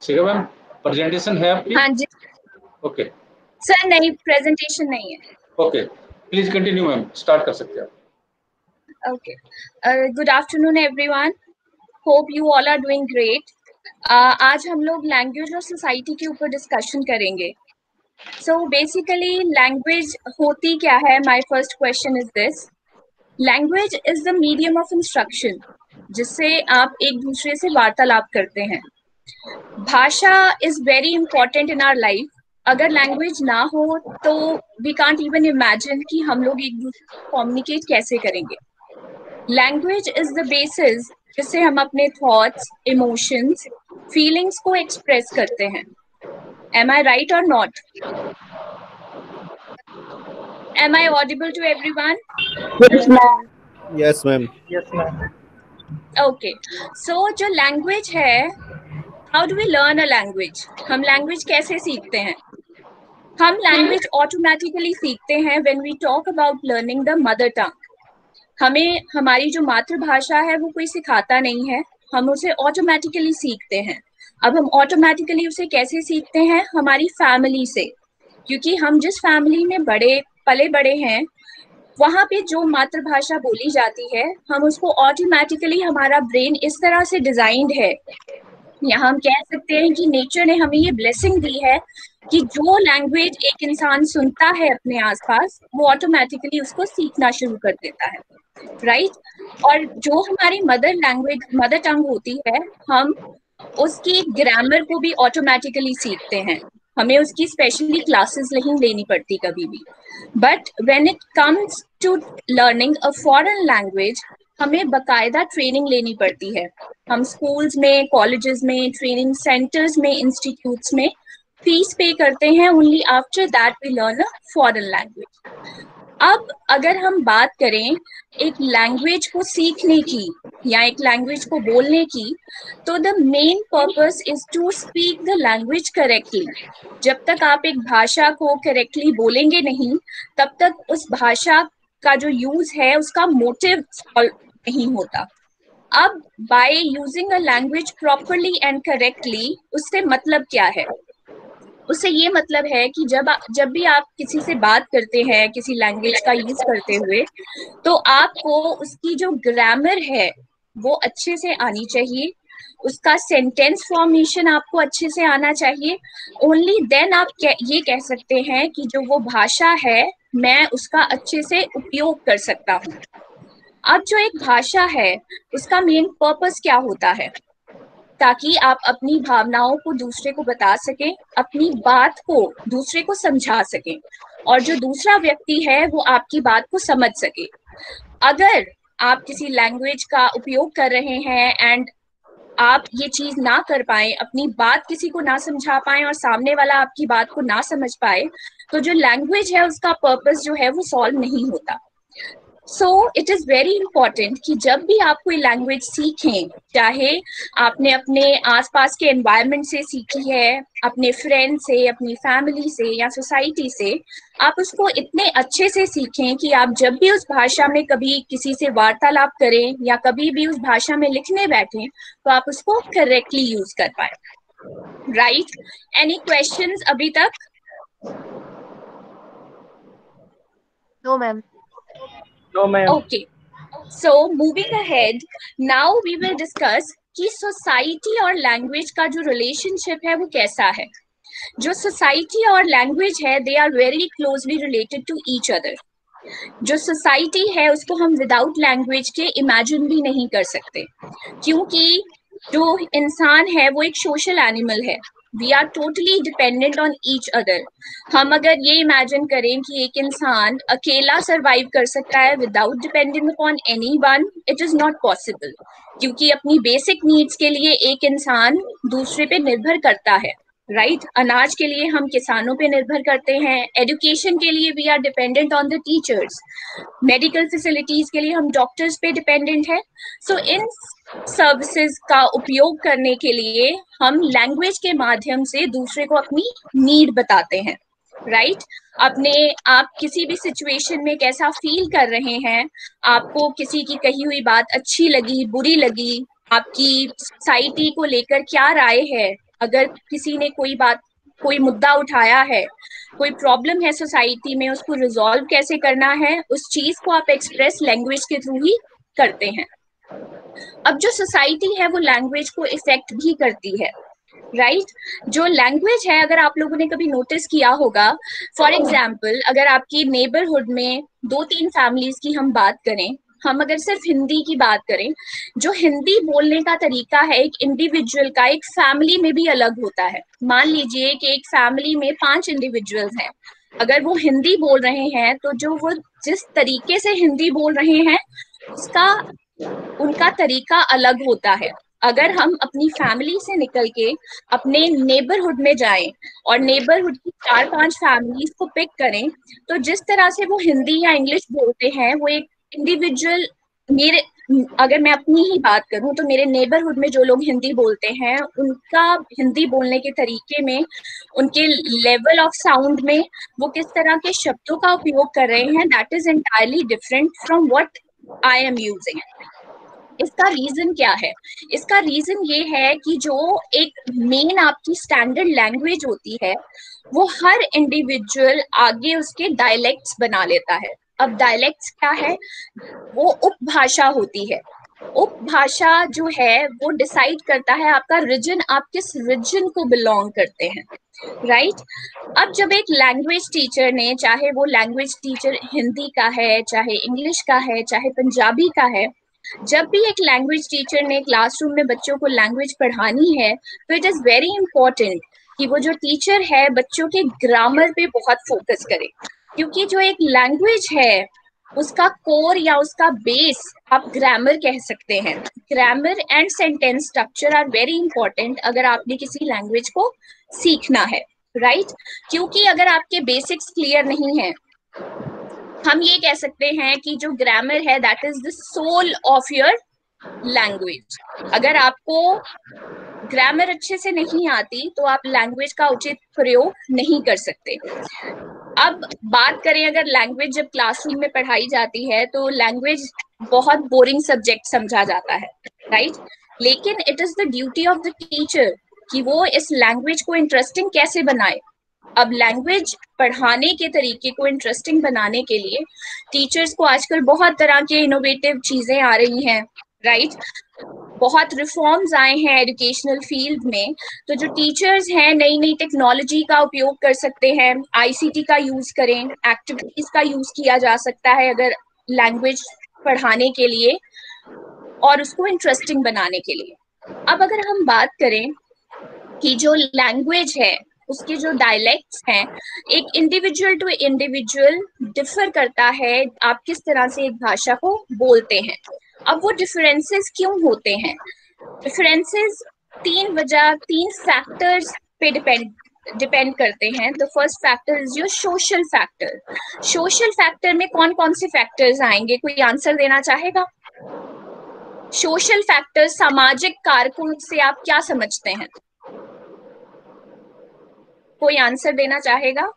ठीक है ma'am, presentation है आपकी? हाँ जी ओके सर, नहीं प्रेजेंटेशन नहीं है। Okay, please continue ma'am, start कर सकते हैं आप। Okay, good afternoon everyone, hope you all are doing great. आज हम लोग लैंग्वेज और सोसाइटी के ऊपर डिस्कशन करेंगे। सो बेसिकली लैंग्वेज होती क्या है? My first question is this. Language is the medium of instruction, जिससे आप एक दूसरे से वार्तालाप करते हैं। भाषा is very important in our life. अगर लैंग्वेज ना हो तो वी कांट इवन इमेजिन कि हम लोग एक दूसरे से कम्युनिकेट कैसे करेंगे। लैंग्वेज इज द बेसिस जिससे हम अपने थॉट्स, इमोशंस, फीलिंग्स को एक्सप्रेस करते हैं। Am I right or not? Am I audible to everyone? Yes, ma'am. Yes, ma'am. Yes, ma'am. Okay, so जो लैंग्वेज है, how do we learn a language? हम language कैसे सीखते हैं? हम लैंग्वेज ऑटोमेटिकली सीखते हैं when we talk about learning the mother tongue. हमें हमारी जो मातृभाषा है वो कोई सिखाता नहीं है, हम उसे ऑटोमेटिकली सीखते हैं। अब हम ऑटोमेटिकली उसे कैसे सीखते हैं? हमारी फैमिली से, क्योंकि हम जिस फैमिली में पले बड़े हैं, वहां पे जो मातृभाषा बोली जाती है, हम उसको ऑटोमेटिकली, हमारा ब्रेन इस तरह से डिजाइंड है, या हम कह सकते हैं कि नेचर ने हमें ये ब्लेसिंग दी है कि जो लैंग्वेज एक इंसान सुनता है अपने आसपास, वो ऑटोमेटिकली उसको सीखना शुरू कर देता है, राइट? और जो हमारी मदर टंग होती है, हम उसकी ग्रामर को भी ऑटोमेटिकली सीखते हैं। हमें उसकी स्पेशली क्लासेस नहीं लेनी पड़ती कभी भी। But when it comes to learning a foreign language, हमें बकायदा ट्रेनिंग लेनी पड़ती है। हम स्कूल्स में, कॉलेजेस में, ट्रेनिंग सेंटर्स में, इंस्टीट्यूट्स में फीस पे करते हैं। Only after that we learn a foreign language. अब अगर हम बात करें एक लैंग्वेज को सीखने की या एक लैंग्वेज को बोलने की, तो the main purpose is to speak the language correctly. जब तक आप एक भाषा को करेक्टली बोलेंगे नहीं, तब तक उस भाषा का जो यूज है उसका मोटिव नहीं होता। अब by using a language properly and correctly, उससे मतलब क्या है? उससे ये मतलब है कि जब भी आप किसी से बात करते हैं किसी लैंग्वेज का यूज करते हुए, तो आपको उसकी जो ग्रामर है वो अच्छे से आनी चाहिए, उसका सेंटेंस फॉर्मेशन आपको अच्छे से आना चाहिए। ओनली देन आप ये कह सकते हैं कि जो वो भाषा है, मैं उसका अच्छे से उपयोग कर सकता हूँ। अब जो एक भाषा है, उसका मेन पर्पस क्या होता है? ताकि आप अपनी भावनाओं को दूसरे को बता सकें, अपनी बात को दूसरे को समझा सकें, और जो दूसरा व्यक्ति है वो आपकी बात को समझ सके। अगर आप किसी लैंग्वेज का उपयोग कर रहे हैं एंड आप ये चीज ना कर पाए, अपनी बात किसी को ना समझा पाए और सामने वाला आपकी बात को ना समझ पाए, तो जो लैंग्वेज है उसका पर्पस जो है वो सॉल्व नहीं होता। So it is very important कि जब भी आप कोई लैंग्वेज सीखें, चाहे आपने अपने आसपास के एनवायरनमेंट से सीखी है, अपने फ्रेंड से, अपनी फैमिली से या सोसाइटी से, आप उसको इतने अच्छे से सीखें कि आप जब भी उस भाषा में कभी किसी से वार्तालाप करें या कभी भी उस भाषा में लिखने बैठें, तो आप उसको करेक्टली यूज कर पाए। राइट? एनी क्वेश्चंस अभी तक? No, ma'am. No, ma'am. Okay. So moving ahead, now we will discuss कि सोसाइटी और लैंग्वेज का जो रिलेशनशिप है वो कैसा है। जो सोसाइटी और लैंग्वेज है, they are very closely related to each other. जो सोसाइटी है उसको हम विदाउट लैंग्वेज के इमेजिन भी नहीं कर सकते, क्योंकि जो इंसान है वो एक सोशल एनिमल है। We are totally dependent on each other. हम अगर ये इमेजिन करें कि एक इंसान अकेला सरवाइव कर सकता है without depending upon anyone, it is not possible, क्योंकि अपनी बेसिक नीड्स के लिए एक इंसान दूसरे पे निर्भर करता है। राइट? अनाज के लिए हम किसानों पे निर्भर करते हैं, एजुकेशन के लिए we are dependent on the teachers, medical facilities के लिए हम डॉक्टर्स पे डिपेंडेंट है। सो इन सर्विसेज का उपयोग करने के लिए हम लैंग्वेज के माध्यम से दूसरे को अपनी नीड बताते हैं। राइट? आप किसी भी सिचुएशन में कैसा फील कर रहे हैं, आपको किसी की कही हुई बात अच्छी लगी, बुरी लगी, आपकी सोसाइटी को लेकर क्या राय है, अगर किसी ने कोई मुद्दा उठाया है, कोई प्रॉब्लम है सोसाइटी में, उसको रिजॉल्व कैसे करना है, उस चीज को आप एक्सप्रेस लैंग्वेज के थ्रू ही करते हैं। अब जो सोसाइटी है वो लैंग्वेज को इफेक्ट भी करती है, राइट जो लैंग्वेज है, अगर आप लोगों ने कभी नोटिस किया होगा, फॉर एग्जाम्पल अगर आपकी नेबरहुड में 2-3 फैमिलीज की हम बात करें, हम अगर सिर्फ हिंदी की बात करें, जो हिंदी बोलने का तरीका है एक इंडिविजुअल का एक फैमिली में भी अलग होता है। मान लीजिए कि एक फैमिली में 5 इंडिविजुअल्स हैं, अगर वो हिंदी बोल रहे हैं तो जो वो जिस तरीके से हिंदी बोल रहे हैं उसका उनका तरीका अलग होता है। अगर हम अपनी फैमिली से निकल के अपने नेबरहुड में जाएं और नेबरहुड की 4-5 फैमिलीज को पिक करें, तो जिस तरह से वो हिंदी या इंग्लिश बोलते हैं वो एक इंडिविजुअल, अगर मैं अपनी ही बात करूं तो मेरे नेबरहुड में जो लोग हिंदी बोलते हैं उनका हिंदी बोलने के तरीके में, उनके लेवल ऑफ साउंड में, वो किस तरह के शब्दों का उपयोग कर रहे हैं, that is entirely different from what I am using. इसका रीजन क्या है? इसका रीजन ये है कि जो एक मेन आपकी स्टैंडर्ड लैंग्वेज होती है वो हर इंडिविजुअल आगे उसके डायलेक्ट्स बना लेता है। अब डायलेक्ट्स क्या है? वो उपभाषा होती है। उपभाषा जो है वो डिसाइड करता है आपका रीजन, आप किस रीजन को बिलोंग करते हैं, राइट अब जब एक लैंग्वेज टीचर ने, चाहे वो लैंग्वेज टीचर हिंदी का है, चाहे इंग्लिश का है, चाहे पंजाबी का है, जब भी एक लैंग्वेज टीचर ने क्लासरूम में बच्चों को लैंग्वेज पढ़ानी है तो इट इज वेरी इंपॉर्टेंट कि वो जो टीचर है बच्चों के ग्रामर पे बहुत फोकस करे, क्योंकि जो एक लैंग्वेज है उसका कोर या उसका बेस आप ग्रामर कह सकते हैं। Grammar and sentence structure are very important अगर आपने किसी लैंग्वेज को सीखना है, राइट क्योंकि अगर आपके बेसिक्स क्लियर नहीं है, हम ये कह सकते हैं कि जो ग्रामर है that is the soul of your language. अगर आपको ग्रामर अच्छे से नहीं आती तो आप लैंग्वेज का उचित प्रयोग नहीं कर सकते। अब बात करें, अगर लैंग्वेज जब क्लासरूम में पढ़ाई जाती है तो लैंग्वेज बहुत बोरिंग सब्जेक्ट समझा जाता है, राइट लेकिन it is the duty of the teacher कि वो इस लैंग्वेज को इंटरेस्टिंग कैसे बनाए। अब लैंग्वेज पढ़ाने के तरीके को इंटरेस्टिंग बनाने के लिए टीचर्स को आजकल बहुत तरह के इनोवेटिव चीजें आ रही हैं, राइट बहुत रिफॉर्म्स आए हैं एजुकेशनल फील्ड में, तो जो टीचर्स हैं नई नई टेक्नोलॉजी का उपयोग कर सकते हैं, आईसीटी का यूज करें, एक्टिविटीज का यूज किया जा सकता है अगर लैंग्वेज पढ़ाने के लिए और उसको इंटरेस्टिंग बनाने के लिए। अब अगर हम बात करें कि जो लैंग्वेज है उसके जो डायलेक्ट्स हैं, एक इंडिविजुअल टू इंडिविजुअल डिफर करता है आप किस तरह से एक भाषा को बोलते हैं। अब वो डिफरेंसेस क्यों होते हैं? डिफरेंसेस 3 फैक्टर्स पे डिपेंड करते हैं। The first factor is your social factor. Social factor में कौन कौन से फैक्टर्स आएंगे? कोई आंसर देना चाहेगा? सोशल फैक्टर, सामाजिक कारकों से आप क्या समझते हैं? कोई आंसर देना चाहेगा?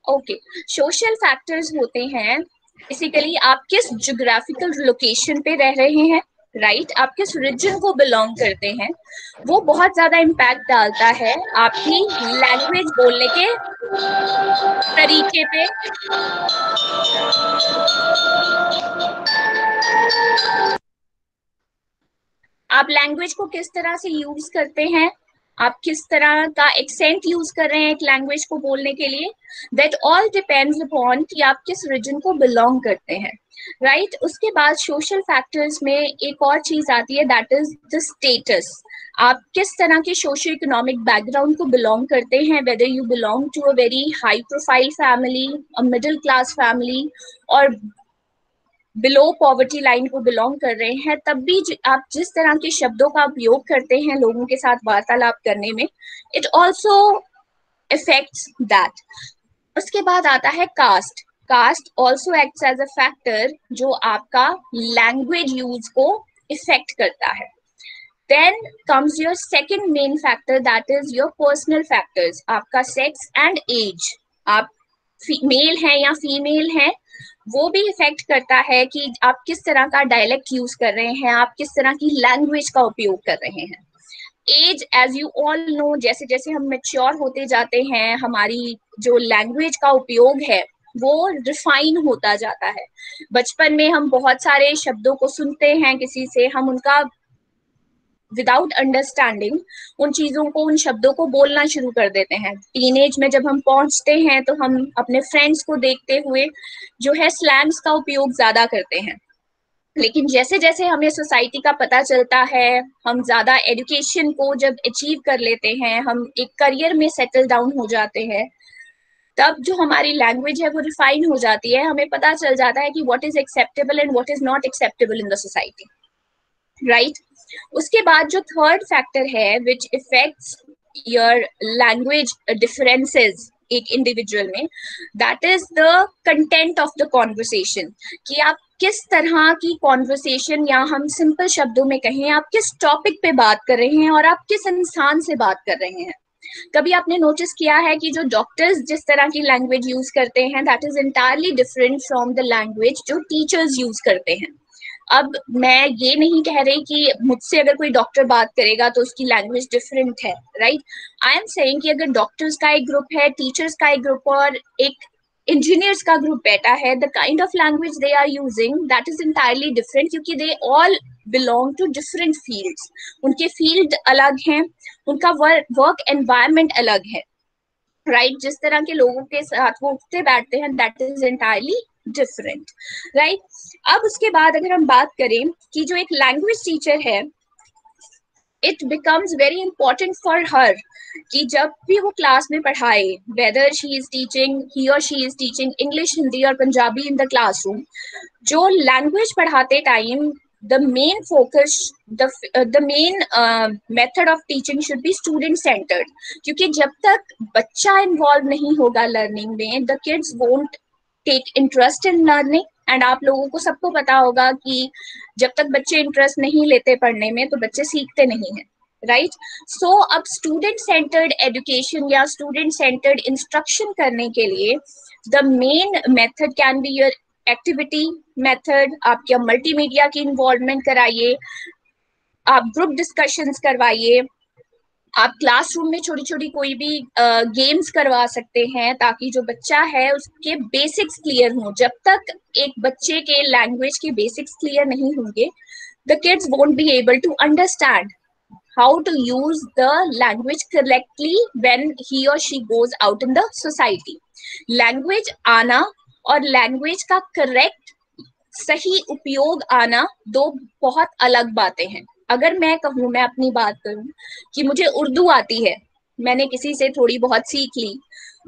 ओके, सोशल फैक्टर्स होते हैं बेसिकली आप किस ज्योग्राफिकल लोकेशन पे रह रहे हैं, राइट आप किस रीजन को बिलोंग करते हैं, वो बहुत ज्यादा इम्पैक्ट डालता है आपकी लैंग्वेज बोलने के तरीके पे। आप लैंग्वेज को किस तरह से यूज करते हैं, आप किस तरह का एक्सेंट यूज कर रहे हैं एक लैंग्वेज को बोलने के लिए, दैट ऑल डिपेंड्स अपॉन कि आप किस रीजन को बिलोंग करते हैं, राइट उसके बाद सोशल फैक्टर्स में एक और चीज आती है दैट इज द स्टेटस। आप किस तरह के सोशो इकोनॉमिक बैकग्राउंड को बिलोंग करते हैं, whether you belong to a very high profile family, a middle class family और बिलो पॉवर्टी लाइन को बिलोंग कर रहे हैं, तब भी आप जिस तरह के शब्दों का उपयोग करते हैं लोगों के साथ वार्तालाप करने में, इट ऑल्सो इफेक्ट्स दैट। उसके बाद आता है caste. Caste also acts as a factor जो आपका लैंग्वेज यूज को इफेक्ट करता है। Then comes your second main factor that is your personal factors, आपका सेक्स एंड एज, आप मेल हैं या फीमेल हैं, वो भी इफेक्ट करता है कि आप किस तरह का डायलेक्ट यूज कर रहे हैं, आप किस तरह की लैंग्वेज का उपयोग कर रहे हैं। Age, as you all know, जैसे जैसे हम मेच्योर होते जाते हैं, हमारी जो लैंग्वेज का उपयोग है वो रिफाइन होता जाता है। बचपन में हम बहुत सारे शब्दों को सुनते हैं किसी से, हम उनका विदाउट अंडरस्टैंडिंग उन चीजों को, उन शब्दों को बोलना शुरू कर देते हैं। टीनेज में जब हम पहुंचते हैं तो हम अपने फ्रेंड्स को देखते हुए जो है स्लैंग्स का उपयोग ज्यादा करते हैं। लेकिन जैसे जैसे हमें सोसाइटी का पता चलता है, हम ज्यादा एजुकेशन को जब अचीव कर लेते हैं, हम एक करियर में सेटल डाउन हो जाते हैं, तब जो हमारी लैंग्वेज है वो रिफाइन हो जाती है। हमें पता चल जाता है कि what is acceptable and what is not acceptable in the society, right. उसके बाद जो थर्ड फैक्टर है विच इफेक्ट्स योर लैंग्वेज डिफरेंसेस एक इंडिविजुअल में, that is the content of the conversation, कि आप किस तरह की कॉन्वर्सेशन, या हम सिंपल शब्दों में कहें आप किस टॉपिक पे बात कर रहे हैं और आप किस इंसान से बात कर रहे हैं। कभी आपने नोटिस किया है कि जो डॉक्टर्स जिस तरह की लैंग्वेज यूज करते हैं that is entirely different from the language जो टीचर्स यूज करते हैं। अब मैं ये नहीं कह रही कि मुझसे अगर कोई डॉक्टर बात करेगा तो उसकी लैंग्वेज डिफरेंट है, राइट। आई एम सेइंग कि अगर डॉक्टर्स का एक ग्रुप है, टीचर्स का एक ग्रुप और एक इंजीनियर्स का ग्रुप बैठा है, the kind of language they are using that is entirely different, क्योंकि they all belong to different fields. उनके फील्ड अलग हैं, उनका वर्क एनवायरमेंट अलग है, राइट। जिस तरह के लोगों के साथ वो उठते बैठते हैं that is entirely different, right. अब उसके बाद अगर हम बात करें कि जो एक लैंग्वेज टीचर है, it becomes very important for her कि जब भी वो क्लास में पढ़ाए, वेदर शी इज टीचिंग, ही और she is teaching English, Hindi और पंजाबी इन द क्लासरूम, जो लैंग्वेज पढ़ाते time the main focus, the main method of teaching should be student centered, क्योंकि जब तक बच्चा इन्वॉल्व नहीं होगा लर्निंग में, the kids won't take interest in learning। And आप लोगों को सबको पता होगा कि जब तक बच्चे इंटरेस्ट नहीं लेते पढ़ने में तो बच्चे सीखते नहीं हैं, राइट। सो अब स्टूडेंट सेंटर्ड एजुकेशन या स्टूडेंट सेंटर्ड इंस्ट्रक्शन करने के लिए the main method can be your activity method. आप क्या मल्टीमीडिया की इन्वॉल्वमेंट कराइए, आप ग्रुप डिस्कशंस करवाइए, आप क्लासरूम में छोटी छोटी कोई भी गेम्स करवा सकते हैं ताकि जो बच्चा है उसके बेसिक्स क्लियर हों। जब तक एक बच्चे के लैंग्वेज के बेसिक्स क्लियर नहीं होंगे, the kids won't be able to understand how to use the language correctly when he or she goes out in the society। Language आना और लैंग्वेज का करेक्ट सही उपयोग आना दो बहुत अलग बातें हैं। अगर मैं कहूँ, मैं अपनी बात करूँ कि मुझे उर्दू आती है, मैंने किसी से थोड़ी बहुत सीख ली,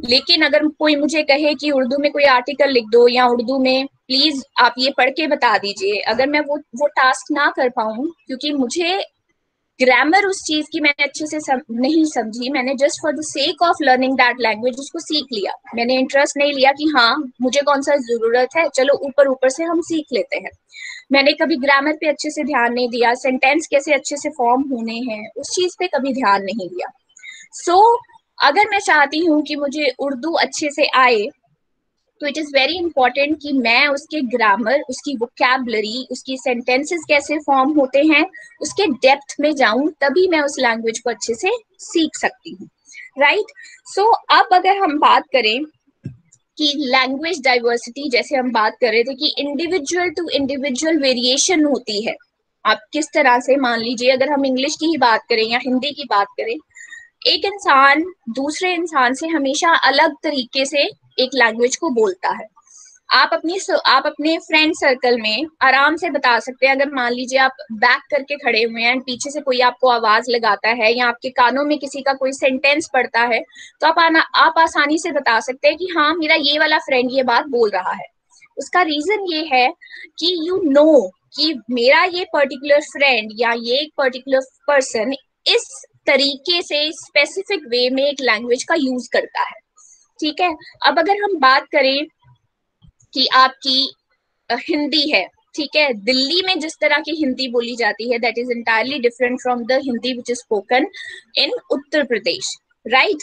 लेकिन अगर कोई मुझे कहे कि उर्दू में कोई आर्टिकल लिख दो या उर्दू में प्लीज आप ये पढ़ के बता दीजिए, अगर मैं वो टास्क ना कर पाऊँ क्योंकि मुझे ग्रामर उस चीज की मैंने अच्छे से नहीं समझी, मैंने just for the sake of learning that language उसको सीख लिया, मैंने इंटरेस्ट नहीं लिया कि हाँ मुझे कौन सा जरूरत है, चलो ऊपर ऊपर से हम सीख लेते हैं। मैंने कभी ग्रामर पे अच्छे से ध्यान नहीं दिया, सेंटेंस कैसे अच्छे से फॉर्म होने हैं उस चीज पे कभी ध्यान नहीं दिया। सो अगर मैं चाहती हूँ कि मुझे उर्दू अच्छे से आए तो इट इज वेरी इंपॉर्टेंट कि मैं उसके ग्रामर, उसकी वोकैबुलरी, उसकी सेंटेंसेस कैसे फॉर्म होते हैं उसके डेप्थ में जाऊं, तभी मैं उस लैंग्वेज को अच्छे से सीख सकती हूँ, राइट। सो अब अगर हम बात करें कि लैंग्वेज डाइवर्सिटी, जैसे हम बात कर रहे थे कि इंडिविजुअल टू इंडिविजुअल वेरिएशन होती है। आप किस तरह से, मान लीजिए अगर हम इंग्लिश की ही बात करें या हिंदी की बात करें, एक इंसान दूसरे इंसान से हमेशा अलग तरीके से एक लैंग्वेज को बोलता है। आप अपने फ्रेंड सर्कल में आराम से बता सकते हैं, अगर मान लीजिए आप बैक करके खड़े हुए हैं, पीछे से कोई आपको आवाज लगाता है या आपके कानों में किसी का कोई सेंटेंस पड़ता है, तो आप आसानी से बता सकते हैं कि हाँ मेरा ये वाला फ्रेंड ये बात बोल रहा है। उसका रीजन ये है कि यू नो कि मेरा ये पर्टिकुलर फ्रेंड या ये एक पर्टिकुलर पर्सन इस तरीके से स्पेसिफिक वे में एक लैंग्वेज का यूज करता है, ठीक है। अब अगर हम बात करें कि आपकी हिंदी है, ठीक है, दिल्ली में जिस तरह की हिंदी बोली जाती है that is entirely different from the Hindi which is spoken in Uttar Pradesh, right.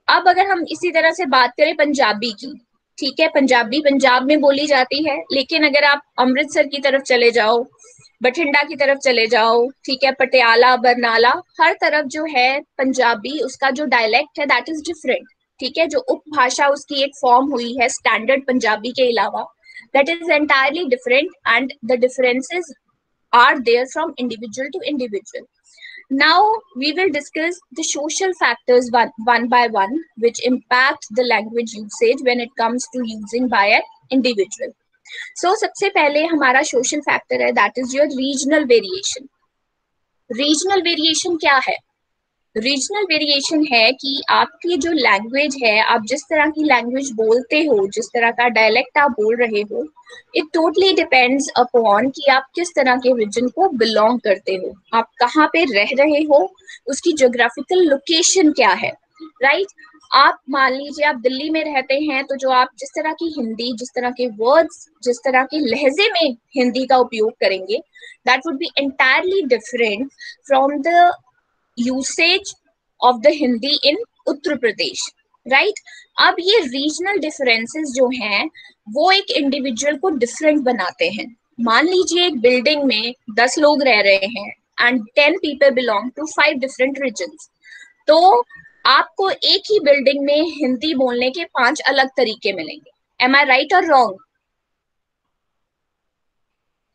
अब अगर हम इसी तरह से बात करें पंजाबी की, ठीक है, पंजाबी पंजाब में बोली जाती है, लेकिन अगर आप अमृतसर की तरफ चले जाओ, बठिंडा की तरफ चले जाओ, ठीक है, पटियाला, बरनाला, हर तरफ जो है पंजाबी, उसका जो डायलेक्ट है दैट इज डिफरेंट। ठीक है, जो उपभाषा उसकी एक फॉर्म हुई है स्टैंडर्ड पंजाबी के अलावा, that is entirely different and the differences are there from individual to individual. Now we will discuss the social factors one by one which impact the language usage when it comes to using by an individual. So सबसे पहले हमारा social factor है that is your regional variation. Regional variation क्या है? Regional variation है कि आपकी जो लैंग्वेज है, आप जिस तरह की लैंग्वेज बोलते हो, जिस तरह का डायलेक्ट आप बोल रहे हो, इट टोटली डिपेंड्स अपॉन कि आप किस तरह के रीजन को बिलोंग करते हो, आप कहाँ पे रह रहे हो, उसकी ज्योग्राफिकल लोकेशन क्या है, राइट? आप मान लीजिए आप दिल्ली में रहते हैं, तो जो आप जिस तरह की हिंदी, जिस तरह के वर्ड्स, जिस तरह के लहजे में हिंदी का उपयोग करेंगे, that would be entirely different from the usage of the Hindi in Uttar Pradesh, right? अब ये रीजनल डिफरेंसेस जो हैं वो एक इंडिविजुअल को डिफरेंट बनाते हैं। मान लीजिए एक बिल्डिंग में 10 लोग रह रहे हैं and 10 people belong to 5 different regions, तो आपको एक ही बिल्डिंग में हिंदी बोलने के 5 अलग तरीके मिलेंगे। एम आई राइट और रॉन्ग?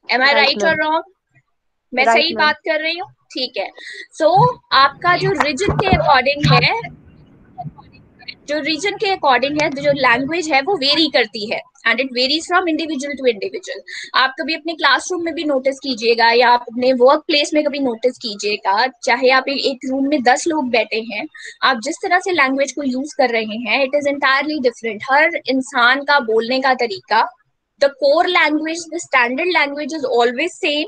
एम आई राइट और रॉन्ग? मैं Right, सही ma'am. बात कर रही हूँ? ठीक है। सो आपका जो रीजन के अकॉर्डिंग है, जो रीजन के अकॉर्डिंग है, जो लैंग्वेज है वो वेरी करती है and it varies from individual to individual. आप कभी अपने क्लासरूम में भी नोटिस कीजिएगा या आप अपने वर्क प्लेस में कभी नोटिस कीजिएगा, चाहे आप एक रूम में 10 लोग बैठे हैं, आप जिस तरह से लैंग्वेज को यूज कर रहे हैं, इट इज एंटायरली डिफरेंट। हर इंसान का बोलने का तरीका, the core language, the standard language is always same,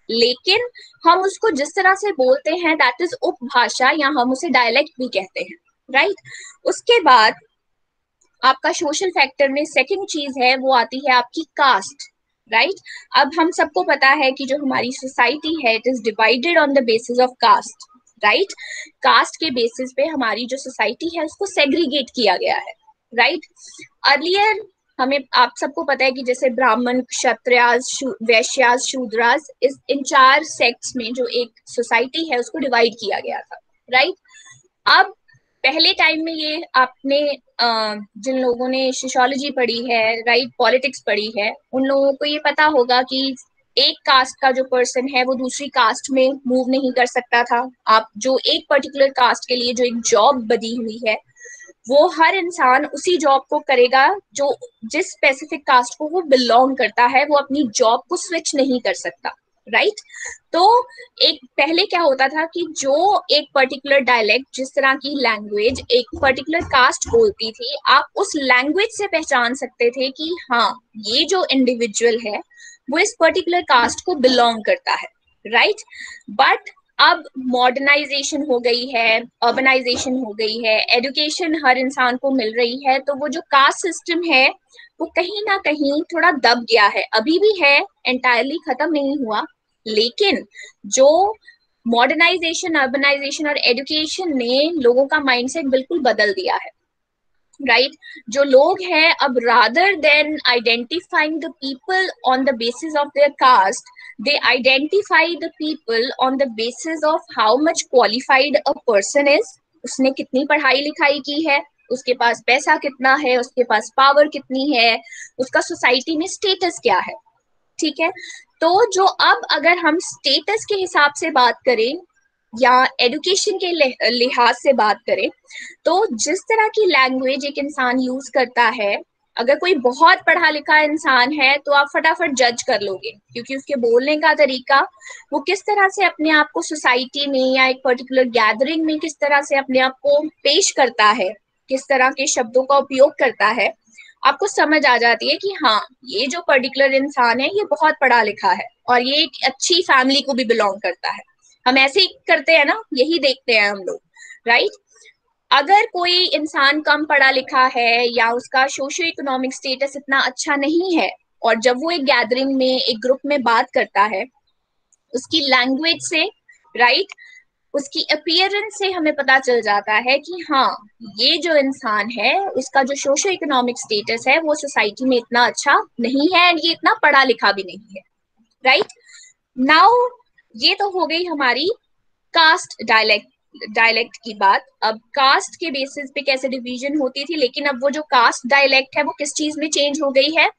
लेकिन हम उसको जिस तरह से बोलते हैं दैट इज उपभाषा, या हम उसे डायलेक्ट भी कहते हैं, राइट? उसके बाद आपका सोशल फैक्टर में सेकंड चीज है वो आती है आपकी कास्ट, राइट? अब हम सबको पता है कि जो हमारी सोसाइटी है it is divided on the basis of caste, right? कास्ट के बेसिस पे हमारी जो सोसाइटी है उसको सेग्रीगेट किया गया है, राइट? अर्लियर हमें, आप सबको पता है कि जैसे ब्राह्मण, क्षत्रियास, वैश्यास, शूद्रास, इस इन 4 सेक्ट्स में जो एक सोसाइटी है उसको डिवाइड किया गया था, राइट? अब पहले टाइम में ये आपने जिन लोगों ने सोशियोलॉजी पढ़ी है, राइट, पॉलिटिक्स पढ़ी है, उन लोगों को ये पता होगा कि एक कास्ट का जो पर्सन है वो दूसरी कास्ट में मूव नहीं कर सकता था। आप जो एक पर्टिकुलर कास्ट के लिए जो एक जॉब बनी हुई है, वो हर इंसान उसी जॉब को करेगा जो जिस स्पेसिफिक कास्ट को वो बिलोंग करता है, वो अपनी जॉब को स्विच नहीं कर सकता, राइट? तो एक पहले क्या होता था कि जो एक पर्टिकुलर डायलेक्ट, जिस तरह की लैंग्वेज एक पर्टिकुलर कास्ट बोलती थी, आप उस लैंग्वेज से पहचान सकते थे कि हाँ, ये जो इंडिविजुअल है वो इस पर्टिकुलर कास्ट को बिलोंग करता है, राइट? बट अब मॉडर्नाइजेशन हो गई है, अर्बनाइजेशन हो गई है, एजुकेशन हर इंसान को मिल रही है, तो वो जो कास्ट सिस्टम है वो कहीं ना कहीं थोड़ा दब गया है, अभी भी है, एंटायरली खत्म नहीं हुआ, लेकिन जो मॉडर्नाइजेशन, अर्बनाइजेशन और एजुकेशन ने लोगों का माइंडसेट बिल्कुल बदल दिया है, राइट? जो लोग हैं अब rather than identifying the people on the basis of their caste, they identify the people on the basis of how much qualified a person is, उसने कितनी पढ़ाई लिखाई की है, उसके पास पैसा कितना है, उसके पास पावर कितनी है, उसका सोसाइटी में स्टेटस क्या है, ठीक है? तो जो अब अगर हम स्टेटस के हिसाब से बात करें या एजुकेशन के लिहाज से बात करें, तो जिस तरह की लैंग्वेज एक इंसान यूज करता है, अगर कोई बहुत पढ़ा लिखा इंसान है तो आप फटाफट जज कर लोगे, क्योंकि उसके बोलने का तरीका, वो किस तरह से अपने आप को सोसाइटी में या एक पर्टिकुलर गैदरिंग में किस तरह से अपने आप को पेश करता है, किस तरह के शब्दों का उपयोग करता है, आपको समझ आ जाती है कि हाँ, ये जो पर्टिकुलर इंसान है ये बहुत पढ़ा लिखा है और ये एक अच्छी फैमिली को भी बिलोंग करता है। हम ऐसे ही करते हैं ना, यही देखते हैं हम लोग, राइट? अगर कोई इंसान कम पढ़ा लिखा है या उसका सोशियो इकोनॉमिक स्टेटस इतना अच्छा नहीं है, और जब वो एक गैदरिंग में, एक ग्रुप में बात करता है, उसकी लैंग्वेज से, राइट, उसकी अपीयरेंस से हमें पता चल जाता है कि हाँ, ये जो इंसान है उसका जो सोशो इकोनॉमिक स्टेटस है वो सोसाइटी में इतना अच्छा नहीं है एंड ये इतना पढ़ा लिखा भी नहीं है, राइट। नाउ ये तो हो गई हमारी कास्ट डायलेक्ट की बात। अब कास्ट के बेसिस पे कैसे डिवीजन होती थी, लेकिन अब वो जो कास्ट डायलेक्ट है वो किस चीज में चेंज हो गई है,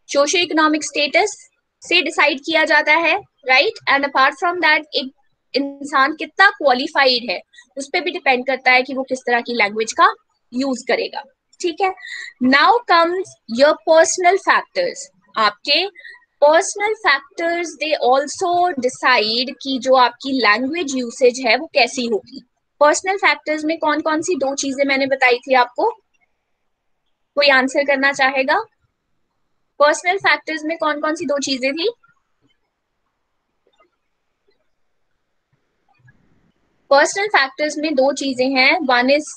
सोशो इकोनॉमिक स्टेटस से डिसाइड किया जाता है, right. And apart from that एक इंसान कितना क्वालिफाइड है उस पर भी डिपेंड करता है कि वो किस तरह की लैंग्वेज का यूज करेगा, ठीक है। Now comes your personal factors. आपके personal factors they also decide कि जो आपकी लैंग्वेज यूसेज है वो कैसी होगी। पर्सनल फैक्टर्स में कौन कौन सी दो चीजें मैंने बताई थी आपको, कोई आंसर करना चाहेगा? पर्सनल फैक्टर्स में कौन कौन सी दो चीजें थी? पर्सनल फैक्टर्स में दो चीजें हैं, one is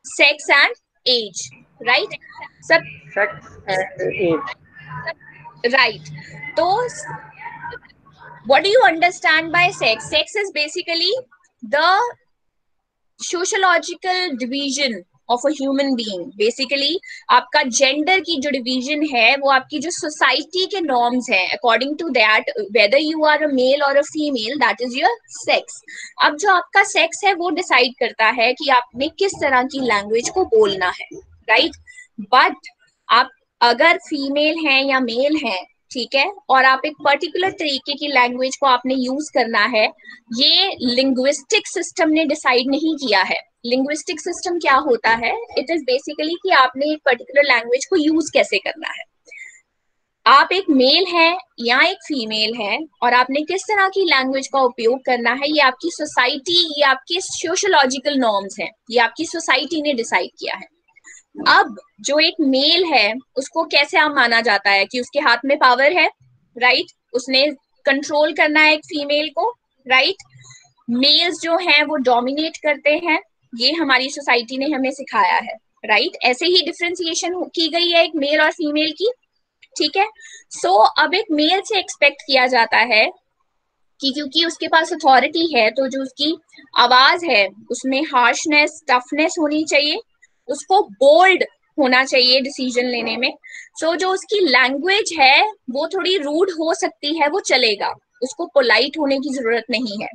sex and age, right. सब Sex and age. राइट। तो what do you understand by sex? Sex is basically the sociological division of a human being. Basically आपका जेंडर की जो डिवीजन है वो आपकी जो सोसाइटी के नॉर्म्स हैं, according to that whether you are a male or a female, that is your sex. अब जो आपका सेक्स है वो डिसाइड करता है कि आपने किस तरह की लैंग्वेज को बोलना है, राइट। बट आप अगर फीमेल हैं या मेल हैं, ठीक है, और आप एक पर्टिकुलर तरीके की लैंग्वेज को आपने यूज करना है, ये लिंग्विस्टिक सिस्टम ने डिसाइड नहीं किया है। लिंग्विस्टिक सिस्टम क्या होता है? इट इज बेसिकली कि आपने एक पर्टिकुलर लैंग्वेज को यूज कैसे करना है। आप एक मेल हैं या एक फीमेल है और आपने किस तरह की लैंग्वेज का उपयोग करना है, ये आपकी सोसाइटी, ये आपके सोशोलॉजिकल नॉर्म्स हैं, ये आपकी सोसाइटी ने डिसाइड किया है। अब जो एक मेल है उसको कैसे आप माना जाता है कि उसके हाथ में पावर है, राइट, उसने कंट्रोल करना है एक फीमेल को, राइट। मेल्स जो हैं वो डोमिनेट करते हैं, ये हमारी सोसाइटी ने हमें सिखाया है, राइट। ऐसे ही डिफरेंशिएशन की गई है एक मेल और फीमेल की, ठीक है। सो अब एक मेल से एक्सपेक्ट किया जाता है कि क्योंकि उसके पास अथॉरिटी है तो जो उसकी आवाज है उसमें हार्शनेस, टफनेस होनी चाहिए, उसको बोल्ड होना चाहिए डिसीजन लेने में। सो जो उसकी लैंग्वेज है वो थोड़ी रूड हो सकती है, वो चलेगा, उसको पोलाइट होने की जरूरत नहीं है।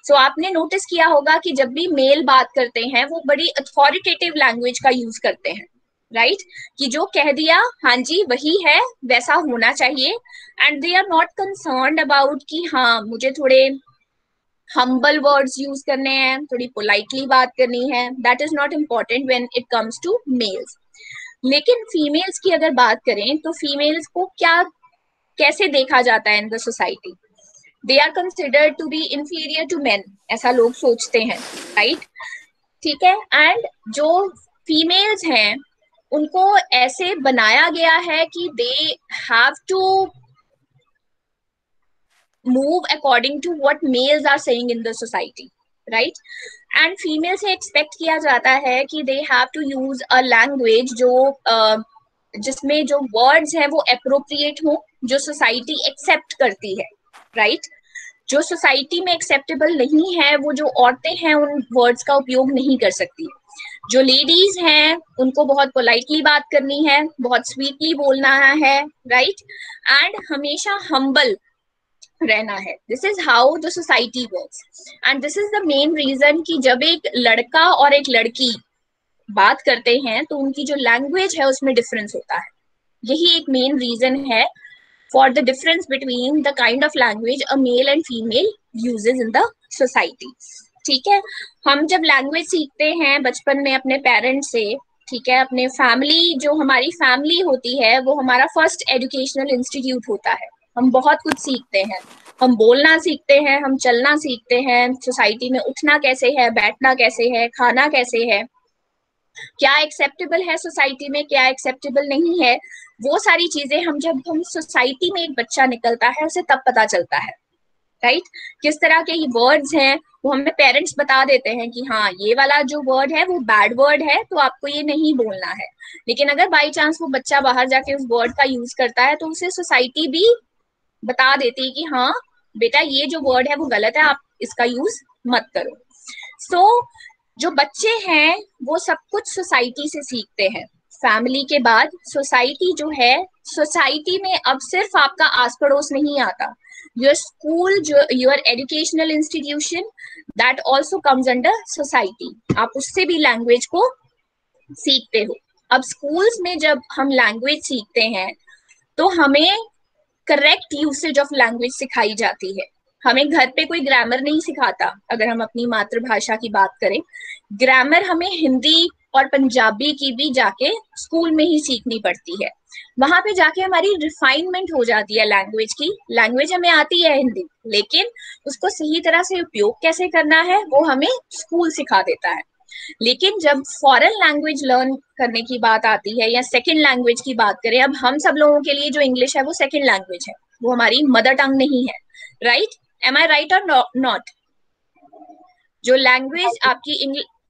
सो आपने नोटिस किया होगा कि जब भी मेल बात करते हैं वो बड़ी अथॉरिटेटिव लैंग्वेज का यूज करते हैं, राइट, कि जो कह दिया हाँ जी वही है, वैसा होना चाहिए। And they are not concerned about कि हाँ मुझे थोड़े हम्बल वर्ड्स यूज करने हैं, थोड़ी पोलाइटली बात करनी है, that is not important when it comes to males. लेकिन फीमेल्स की अगर बात करें तो फीमेल्स को क्या कैसे देखा जाता है in the society? They are considered to be inferior to men, ऐसा लोग सोचते हैं, राइट, ठीक है। एंड जो फीमेल्स हैं उनको ऐसे बनाया गया है कि they have to move according to what males are saying in the society, right? And female से expect किया जाता है कि they have to use a language जो जिसमें जो words हैं वो appropriate हो, जो society accept करती है, right? जो सोसाइटी में एक्सेप्टेबल नहीं है वो जो औरतें हैं उन वर्ड्स का उपयोग नहीं कर सकती। जो लेडीज हैं उनको बहुत पोलाइटली बात करनी है, बहुत स्वीटली बोलना है, राइट, एंड हमेशा हम्बल रहना है। This is how the society works and this is the main reason कि जब एक लड़का और एक लड़की बात करते हैं तो उनकी जो लैंग्वेज है उसमें डिफरेंस होता है। यही एक मेन रीजन है for the difference between the kind of language a male and female uses in the society, ठीक है। हम जब लैंग्वेज सीखते हैं बचपन में अपने पेरेंट्स से, ठीक है, अपने फैमिली, जो हमारी फैमिली होती है वो हमारा फर्स्ट एजुकेशनल इंस्टीट्यूट होता है। हम बहुत कुछ सीखते हैं, हम बोलना सीखते हैं, हम चलना सीखते हैं, सोसाइटी में उठना कैसे है, बैठना कैसे है, खाना कैसे है, क्या एक्सेप्टेबल है सोसाइटी में, क्या एक्सेप्टेबल नहीं है, वो सारी चीजें जब हम सोसाइटी में एक बच्चा निकलता है उसे तब पता चलता है, राइट। किस तरह के ये वर्ड्स हैं वो हमें पेरेंट्स बता देते हैं कि हाँ ये वाला जो वर्ड है वो बैड वर्ड है तो आपको ये नहीं बोलना है। लेकिन अगर बाई चांस वो बच्चा बाहर जाके उस वर्ड का यूज करता है तो उसे सोसाइटी भी बता देती है कि हाँ बेटा ये जो वर्ड है वो गलत है, आप इसका यूज मत करो। सो जो बच्चे हैं वो सब कुछ सोसाइटी से सीखते हैं। फैमिली के बाद सोसाइटी जो है, सोसाइटी में अब सिर्फ आपका आस पड़ोस नहीं आता, योर स्कूल, जो your educational institution, that also comes under society. आप उससे भी लैंग्वेज को सीखते हो। अब स्कूल्स में जब हम लैंग्वेज सीखते हैं तो हमें करेक्ट यूसेज ऑफ लैंग्वेज सिखाई जाती है। हमें घर पे कोई ग्रामर नहीं सिखाता। अगर हम अपनी मातृभाषा की बात करें, ग्रामर हमें हिंदी और पंजाबी की भी जाके स्कूल में ही सीखनी पड़ती है। वहां पे जाके हमारी रिफाइनमेंट हो जाती है लैंग्वेज की। लैंग्वेज हमें आती है हिंदी, लेकिन उसको सही तरह से उपयोग कैसे करना है वो हमें स्कूल सिखा देता है। लेकिन जब फॉरेन लैंग्वेज लर्न करने की बात आती है या सेकंड लैंग्वेज की बात करें, अब हम सब लोगों के लिए जो इंग्लिश है वो सेकंड लैंग्वेज है, वो हमारी मदर टंग नहीं है, right? M I right or not? जो लैंग्वेज आपकी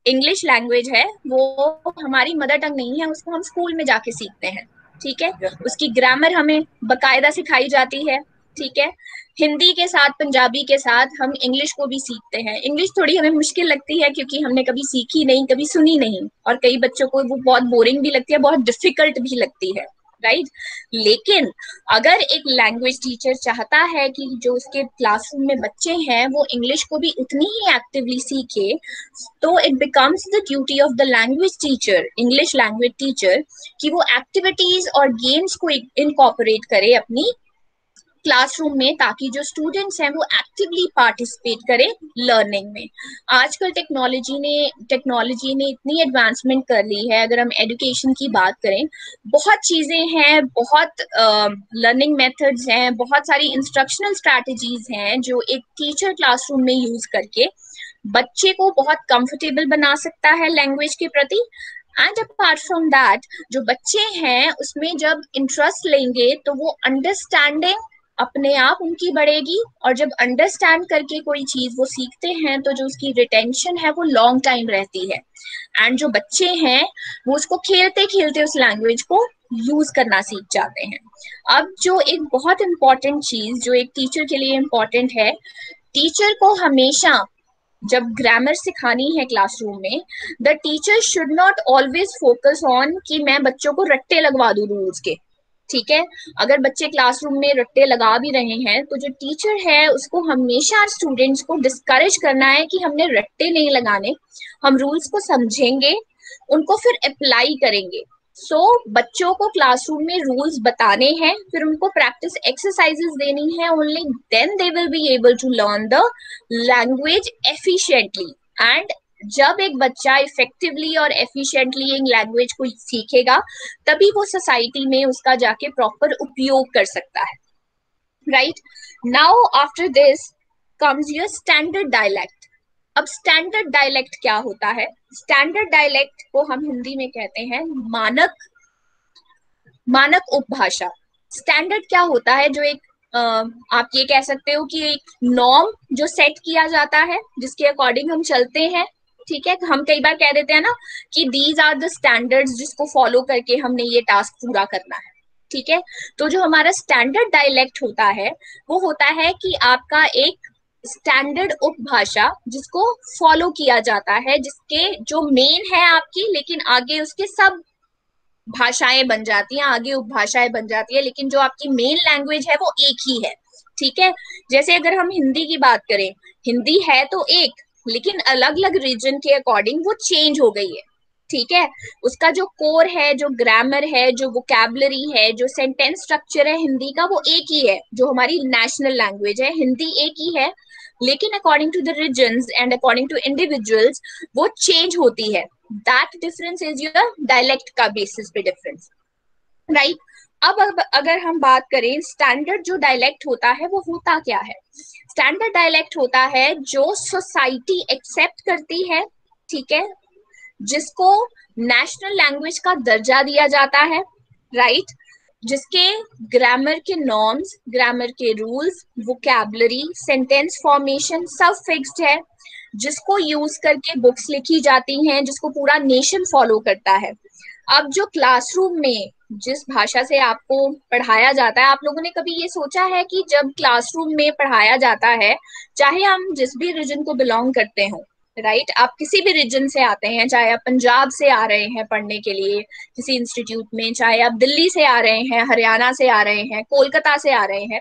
इंग्लिश लैंग्वेज है वो हमारी मदर टंग नहीं है, उसको हम स्कूल में जाके सीखते हैं, ठीक है? उसकी ग्रामर हमें बकायदा सिखाई जाती है, ठीक है? हिंदी के साथ, पंजाबी के साथ हम इंग्लिश को भी सीखते हैं। इंग्लिश थोड़ी हमें मुश्किल लगती है क्योंकि हमने कभी सीखी नहीं, कभी सुनी नहीं, और कई बच्चों को वो बहुत बोरिंग भी लगती है, बहुत डिफिकल्ट भी लगती है, राइट? लेकिन अगर एक लैंग्वेज टीचर चाहता है कि जो उसके क्लासरूम में बच्चे हैं वो इंग्लिश को भी उतनी ही एक्टिवली सीखे, तो it becomes the duty of the language teacher, English language teacher, कि वो एक्टिविटीज और गेम्स को इनकॉर्पोरेट करे अपनी क्लासरूम में, ताकि जो स्टूडेंट्स हैं वो एक्टिवली पार्टिसिपेट करें लर्निंग में। आजकल टेक्नोलॉजी ने इतनी एडवांसमेंट कर ली है। अगर हम एजुकेशन की बात करें, बहुत चीजें हैं, बहुत लर्निंग मेथड्स हैं, बहुत सारी इंस्ट्रक्शनल स्ट्रैटेजीज हैं जो एक टीचर क्लासरूम में यूज करके बच्चे को बहुत कंफर्टेबल बना सकता है लैंग्वेज के प्रति। एंड अपार्ट फ्रॉम दैट, जो बच्चे हैं उसमें जब इंटरेस्ट लेंगे तो वो अंडरस्टैंडिंग अपने आप उनकी बढ़ेगी, और जब अंडरस्टैंड करके कोई चीज वो सीखते हैं तो जो उसकी रिटेंशन है वो लॉन्ग टाइम रहती है। एंड जो बच्चे हैं वो उसको खेलते खेलते उस लैंग्वेज को यूज करना सीख जाते हैं। अब जो एक बहुत इंपॉर्टेंट चीज जो एक टीचर के लिए इंपॉर्टेंट है, टीचर को हमेशा जब ग्रामर सिखानी है क्लासरूम में, the teacher should not always focus on कि मैं बच्चों को रट्टे लगवा दूं रूल्स के, ठीक है? अगर बच्चे क्लासरूम में रट्टे लगा भी रहे हैं तो जो टीचर है उसको हमेशा स्टूडेंट्स को डिस्करेज करना है कि हमने रट्टे नहीं लगाने, हम रूल्स को समझेंगे, उनको फिर अप्लाई करेंगे। सो बच्चों को क्लासरूम में रूल्स बताने हैं, फिर उनको प्रैक्टिस एक्सरसाइजेस देनी है, only then they will be able to learn the language efficiently. And जब एक बच्चा इफेक्टिवली और एफिशिएंटली एक लैंग्वेज को सीखेगा, तभी वो सोसाइटी में उसका जाके प्रॉपर उपयोग कर सकता है, right? Now after this comes your standard dialect. अब स्टैंडर्ड डायलेक्ट क्या होता है? स्टैंडर्ड डायलेक्ट को हम हिंदी में कहते हैं मानक उपभाषा। स्टैंडर्ड क्या होता है? जो एक आप ये कह सकते हो कि एक नॉर्म जो सेट किया जाता है, जिसके अकॉर्डिंग हम चलते हैं, ठीक है? हम कई बार कह देते हैं ना कि दीज आर द स्टैंडर्ड्स जिसको फॉलो करके हमने ये टास्क पूरा करना है, ठीक है? तो जो हमारा स्टैंडर्ड डायलेक्ट होता है वो होता है कि आपका एक स्टैंडर्ड उपभाषा जिसको फॉलो किया जाता है, जिसके जो मेन है आपकी, लेकिन आगे उसके सब भाषाएं बन जाती हैं, आगे उपभाषाएं बन जाती है, लेकिन जो आपकी मेन लैंग्वेज है वो एक ही है, ठीक है? जैसे अगर हम हिंदी की बात करें, हिंदी है तो एक, लेकिन अलग अलग रीजन के अकॉर्डिंग वो चेंज हो गई है, ठीक है? उसका जो कोर है, जो ग्रामर है, जो वोकैबुलरी है, जो सेंटेंस स्ट्रक्चर है हिंदी का, वो एक ही है। जो हमारी नेशनल लैंग्वेज है हिंदी एक ही है, लेकिन according to the regions and according to individuals वो चेंज होती है। That difference is your dialect का बेसिस पे डिफरेंस, राइट? अब अगर हम बात करें स्टैंडर्ड जो डायलेक्ट होता है वो होता क्या है? स्टैंडर्ड डायलेक्ट होता है जो सोसाइटी एक्सेप्ट करती है, ठीक है? जिसको नेशनल लैंग्वेज का दर्जा दिया जाता है, राइट? जिसके ग्रामर के नॉर्म्स, ग्रामर के रूल्स, वोकैबुलरी, सेंटेंस फॉर्मेशन सब फिक्स्ड है, जिसको यूज करके बुक्स लिखी जाती हैं, जिसको पूरा नेशन फॉलो करता है। अब जो क्लासरूम में जिस भाषा से आपको पढ़ाया जाता है, आप लोगों ने कभी ये सोचा है कि जब क्लासरूम में पढ़ाया जाता है, चाहे हम जिस भी रीजन को बिलोंग करते हो, राइट आप किसी भी रीजन से आते हैं, चाहे आप पंजाब से आ रहे हैं पढ़ने के लिए किसी इंस्टीट्यूट में, चाहे आप दिल्ली से आ रहे हैं, हरियाणा से आ रहे हैं, कोलकाता से आ रहे हैं,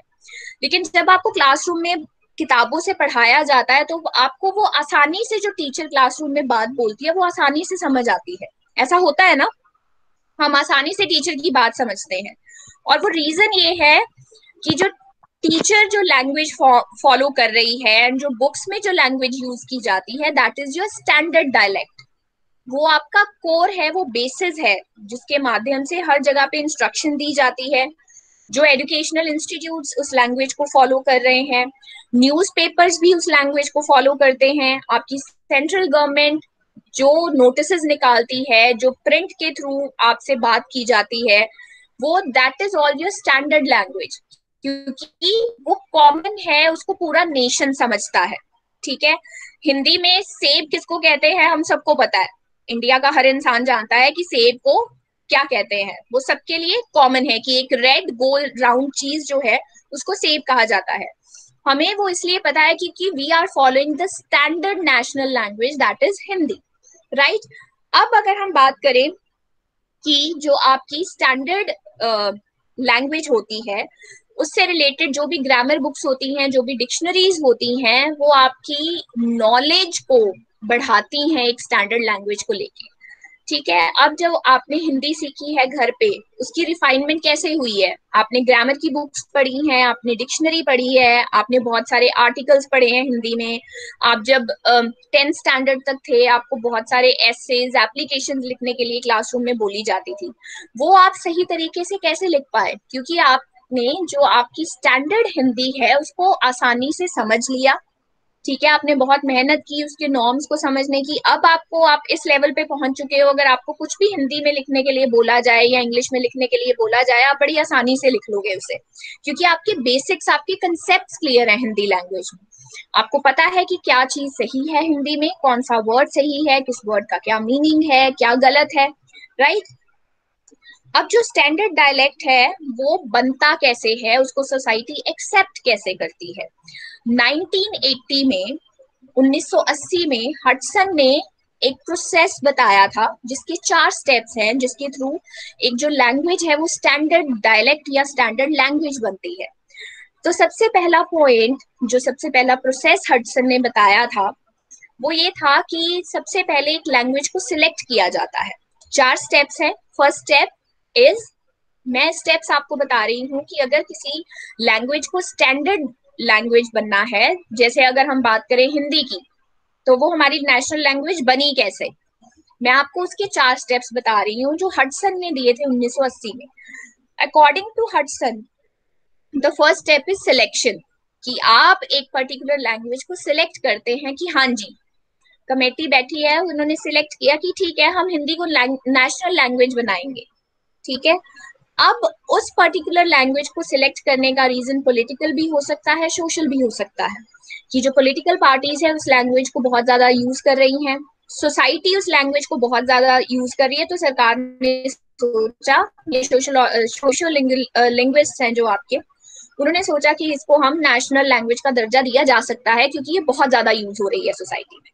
लेकिन जब आपको क्लासरूम में किताबों से पढ़ाया जाता है तो आपको वो आसानी से, जो टीचर क्लासरूम में बात बोलती है वो आसानी से समझ आती है। ऐसा होता है ना, हम आसानी से टीचर की बात समझते हैं। और वो रीजन ये है कि जो टीचर जो लैंग्वेज फॉलो कर रही है एंड जो बुक्स में जो लैंग्वेज यूज की जाती है that is your standard dialect. वो आपका कोर है, वो बेसिस है जिसके माध्यम से हर जगह पे इंस्ट्रक्शन दी जाती है। जो एजुकेशनल इंस्टीट्यूट्स उस लैंग्वेज को फॉलो कर रहे हैं, न्यूज़पेपर्स भी उस लैंग्वेज को फॉलो करते हैं, आपकी सेंट्रल गवर्नमेंट जो नोटिसेस निकालती है, जो प्रिंट के थ्रू आपसे बात की जाती है, वो that is all your standard language, क्योंकि वो कॉमन है, उसको पूरा नेशन समझता है। ठीक है, हिंदी में सेब किसको कहते हैं हम सबको पता है, इंडिया का हर इंसान जानता है कि सेब को क्या कहते हैं, वो सबके लिए कॉमन है कि एक रेड गोल राउंड चीज जो है उसको सेब कहा जाता है। हमें वो इसलिए पता है क्योंकि we are following the standard national language that is Hindi, right. अब अगर हम बात करें कि जो आपकी स्टैंडर्ड लैंग्वेज होती है उससे रिलेटेड जो भी ग्रामर बुक्स होती हैं, जो भी डिक्शनरीज होती हैं, वो आपकी नॉलेज को बढ़ाती हैं एक स्टैंडर्ड लैंग्वेज को लेके। ठीक है, अब जब आपने हिंदी सीखी है घर पे, उसकी रिफाइनमेंट कैसे हुई है, आपने ग्रामर की बुक्स पढ़ी हैं, आपने डिक्शनरी पढ़ी है, आपने बहुत सारे आर्टिकल्स पढ़े हैं हिंदी में। आप जब 10th स्टैंडर्ड तक थे आपको बहुत सारे एसेज एप्लीकेशंस लिखने के लिए क्लासरूम में बोली जाती थी, वो आप सही तरीके से कैसे लिख पाए, क्योंकि आपने जो आपकी स्टैंडर्ड हिंदी है उसको आसानी से समझ लिया। ठीक है, आपने बहुत मेहनत की उसके नॉर्म्स को समझने की। अब आप इस लेवल पे पहुंच चुके हो, अगर आपको कुछ भी हिंदी में लिखने के लिए बोला जाए या इंग्लिश में लिखने के लिए बोला जाए, आप बड़ी आसानी से लिख लोगे उसे, क्योंकि आपके बेसिक्स, आपके कंसेप्ट क्लियर है हिंदी लैंग्वेज में। आपको पता है कि क्या चीज सही है हिंदी में, कौन सा वर्ड सही है, किस वर्ड का क्या मीनिंग है, क्या गलत है, राइट। अब जो स्टैंडर्ड डायलेक्ट है वो बनता कैसे है, उसको सोसाइटी एक्सेप्ट कैसे करती है। 1980 में 1980 में हडसन ने एक प्रोसेस बताया था जिसके 4 स्टेप्स हैं, जिसके थ्रू एक जो लैंग्वेज है वो स्टैंडर्ड डायलेक्ट या स्टैंडर्ड लैंग्वेज बनती है। तो सबसे पहला पॉइंट, जो सबसे पहला प्रोसेस हडसन ने बताया था, वो ये था कि सबसे पहले एक लैंग्वेज को सिलेक्ट किया जाता है। 4 स्टेप्स है। फर्स्ट स्टेप इज, मैं स्टेप्स आपको बता रही हूँ कि अगर किसी लैंग्वेज को स्टैंडर्ड लैंग्वेज बनना है, जैसे अगर हम बात करें हिंदी की, तो वो हमारी नेशनल लैंग्वेज बनी कैसे, मैं आपको उसके 4 स्टेप्स बता रही हूँ जो हडसन ने दिए थे 1980 में। According to Hudson, the first step is selection, कि आप एक पर्टिकुलर लैंग्वेज को सिलेक्ट करते हैं कि हाँ जी, कमेटी बैठी है, उन्होंने सिलेक्ट किया कि ठीक है हम हिंदी को नेशनल लैंग्वेज बनाएंगे। ठीक है, अब उस पर्टिकुलर लैंग्वेज को सिलेक्ट करने का रीजन पॉलिटिकल भी हो सकता है, सोशल भी हो सकता है, कि जो पॉलिटिकल पार्टीज है उस लैंग्वेज को बहुत ज्यादा यूज कर रही हैं, सोसाइटी उस लैंग्वेज को बहुत ज्यादा यूज कर रही है, तो सरकार ने सोचा, ये सोशल लिंग्विस्ट हैं जो आपके, उन्होंने सोचा कि इसको हम नेशनल लैंग्वेज का दर्जा दिया जा सकता है क्योंकि ये बहुत ज्यादा यूज हो रही है सोसाइटी में।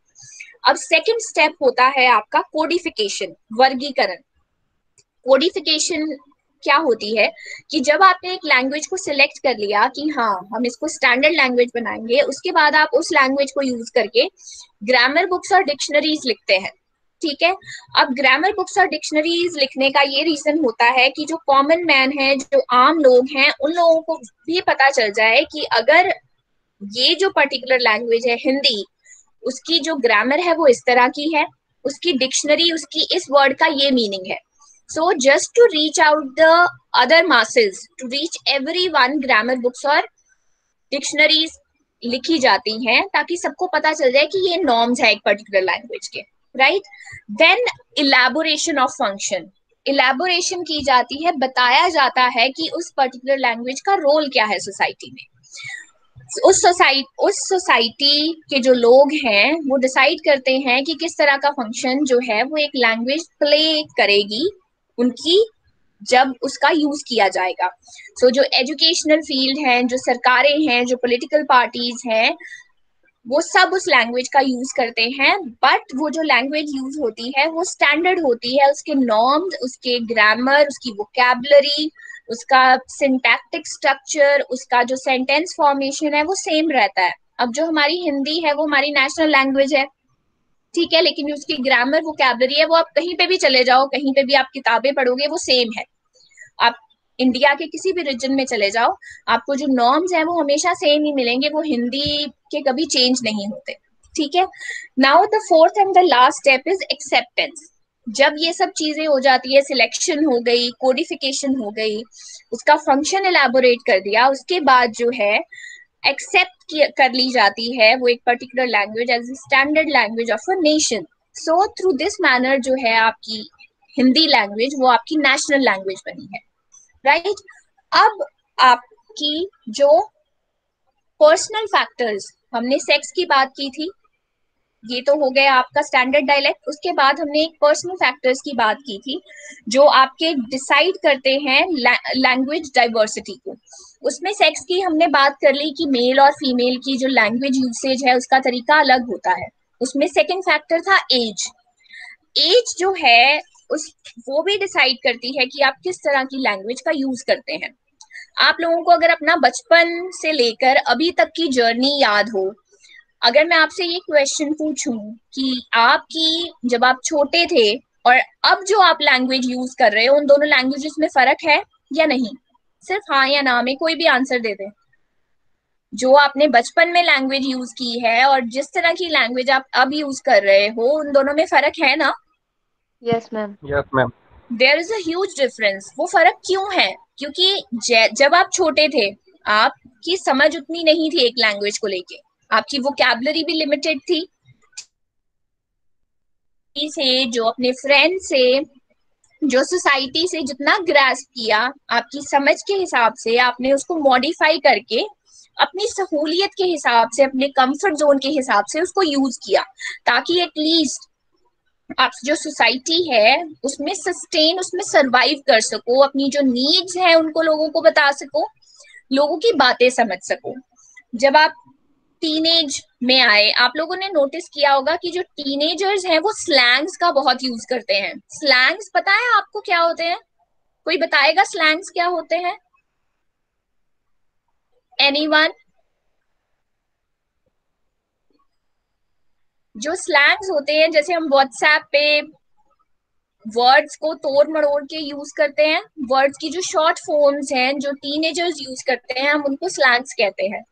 अब सेकंड स्टेप होता है आपका कोडिफिकेशन, वर्गीकरण। कोडिफिकेशन क्या होती है कि जब आपने एक लैंग्वेज को सिलेक्ट कर लिया कि हाँ हम इसको स्टैंडर्ड लैंग्वेज बनाएंगे, उसके बाद आप उस लैंग्वेज को यूज करके ग्रामर बुक्स और डिक्शनरीज लिखते हैं। ठीक है, अब ग्रामर बुक्स और डिक्शनरीज लिखने का ये रीजन होता है कि जो कॉमन मैन है, जो आम लोग हैं, उन लोगों को भी पता चल जाए कि अगर ये जो पर्टिकुलर लैंग्वेज है हिंदी, उसकी जो ग्रामर है वो इस तरह की है, उसकी डिक्शनरी उसकी इस वर्ड का ये मीनिंग है। So just to reach out the other masses, to reach everyone, grammar books और डिक्शनरीज लिखी जाती हैं ताकि सबको पता चल जाए कि ये नॉर्म्स है एक पर्टिकुलर लैंग्वेज के, राइट। देन इलैबोरेशन ऑफ फंक्शन, इलैबोरेशन की जाती है, बताया जाता है कि उस पर्टिकुलर लैंग्वेज का रोल क्या है सोसाइटी में। उस सोसाइटी के जो लोग हैं वो डिसाइड करते हैं कि किस तरह का फंक्शन जो है वो एक लैंग्वेज प्ले करेगी उनकी, जब उसका यूज किया जाएगा। सो जो एजुकेशनल फील्ड है, जो सरकारें हैं, जो पॉलिटिकल पार्टीज हैं, वो सब उस लैंग्वेज का यूज करते हैं, बट वो जो लैंग्वेज यूज होती है वो स्टैंडर्ड होती है, उसके नॉर्म्स, उसके ग्रामर, उसकी वोकैबुलरी, उसका सिंटैक्टिक स्ट्रक्चर, उसका जो सेंटेंस फॉर्मेशन है वो सेम रहता है। अब जो हमारी हिंदी है वो हमारी नेशनल लैंग्वेज है, ठीक है, लेकिन उसकी ग्रामर वोकैबुलरी है वो आप कहीं पे भी चले जाओ, कहीं पे भी आप किताबें पढ़ोगे वो सेम है। आप इंडिया के किसी भी रीजन में चले जाओ, आपको जो नॉर्म्स हैं वो हमेशा सेम ही मिलेंगे, वो हिंदी के कभी चेंज नहीं होते, ठीक है। Now the fourth and the last step is acceptance. जब ये सब चीजें हो जाती है, सिलेक्शन हो गई, कोडिफिकेशन हो गई, उसका फंक्शन एलैबोरेट कर दिया, उसके बाद जो है एक्सेप्ट कर ली जाती है वो एक particular language as standard language of a nation. So through this manner जो है आपकी हिंदी लैंग्वेज वो आपकी नेशनल लैंग्वेज बनी है, राइट। अब आपकी जो पर्सनल फैक्टर्स, हमने सेक्स की बात की थी, ये तो हो गया आपका स्टैंडर्ड डायलेक्ट। उसके बाद हमने एक पर्सनल फैक्टर्स की बात की थी जो आपके डिसाइड करते हैं लैंग्वेज डाइवर्सिटी को। उसमें सेक्स की हमने बात कर ली कि मेल और फीमेल की जो लैंग्वेज यूसेज है उसका तरीका अलग होता है। उसमें सेकंड फैक्टर था एज। एज जो है उस वो भी डिसाइड करती है कि आप किस तरह की लैंग्वेज का यूज करते हैं। आप लोगों को अगर अपना बचपन से लेकर अभी तक की जर्नी याद हो, अगर मैं आपसे ये क्वेश्चन पूछूं कि आपकी जब आप छोटे थे और अब जो आप लैंग्वेज यूज कर रहे हो उन दोनों लैंग्वेजेस में फर्क है या नहीं, सिर्फ हाँ या ना में कोई भी आंसर दे दे। जो आपने बचपन में लैंग्वेज यूज की है और जिस तरह की लैंग्वेज आप अब यूज कर रहे हो उन दोनों में फर्क है ना? Yes, ma'am. Yes, ma'am. There is a huge difference. वो फर्क क्यों है? क्योंकि जब आप छोटे थे आपकी समझ उतनी नहीं थी एक लैंग्वेज को लेके, आपकी वोकैबुलरी भी लिमिटेड थी, से जो अपने फ्रेंड से जो सोसाइटी से जितना ग्रास्प किया आपकी समझ के हिसाब से आपने उसको मॉडिफाई करके अपनी सहूलियत के हिसाब से, अपने कंफर्ट जोन के हिसाब से उसको यूज किया, ताकि एटलीस्ट आप जो सोसाइटी है उसमें सस्टेन, उसमें सरवाइव कर सको, अपनी जो नीड्स है उनको लोगों को बता सको, लोगों की बातें समझ सको। जब आप टीनेज में आए, आप लोगों ने नोटिस किया होगा कि जो टीनेजर्स हैं वो स्लैंग्स का बहुत यूज करते हैं। स्लैंग्स पता है आपको क्या होते हैं? कोई बताएगा स्लैंग्स क्या होते हैं? एनीवन? जो स्लैंग्स होते हैं, जैसे हम व्हाट्सएप पे वर्ड्स को तोड़ मड़ोड़ के यूज करते हैं, वर्ड्स की जो शॉर्ट फॉर्म्स हैं जो टीनेजर्स यूज करते हैं हम उनको स्लैंग्स कहते हैं।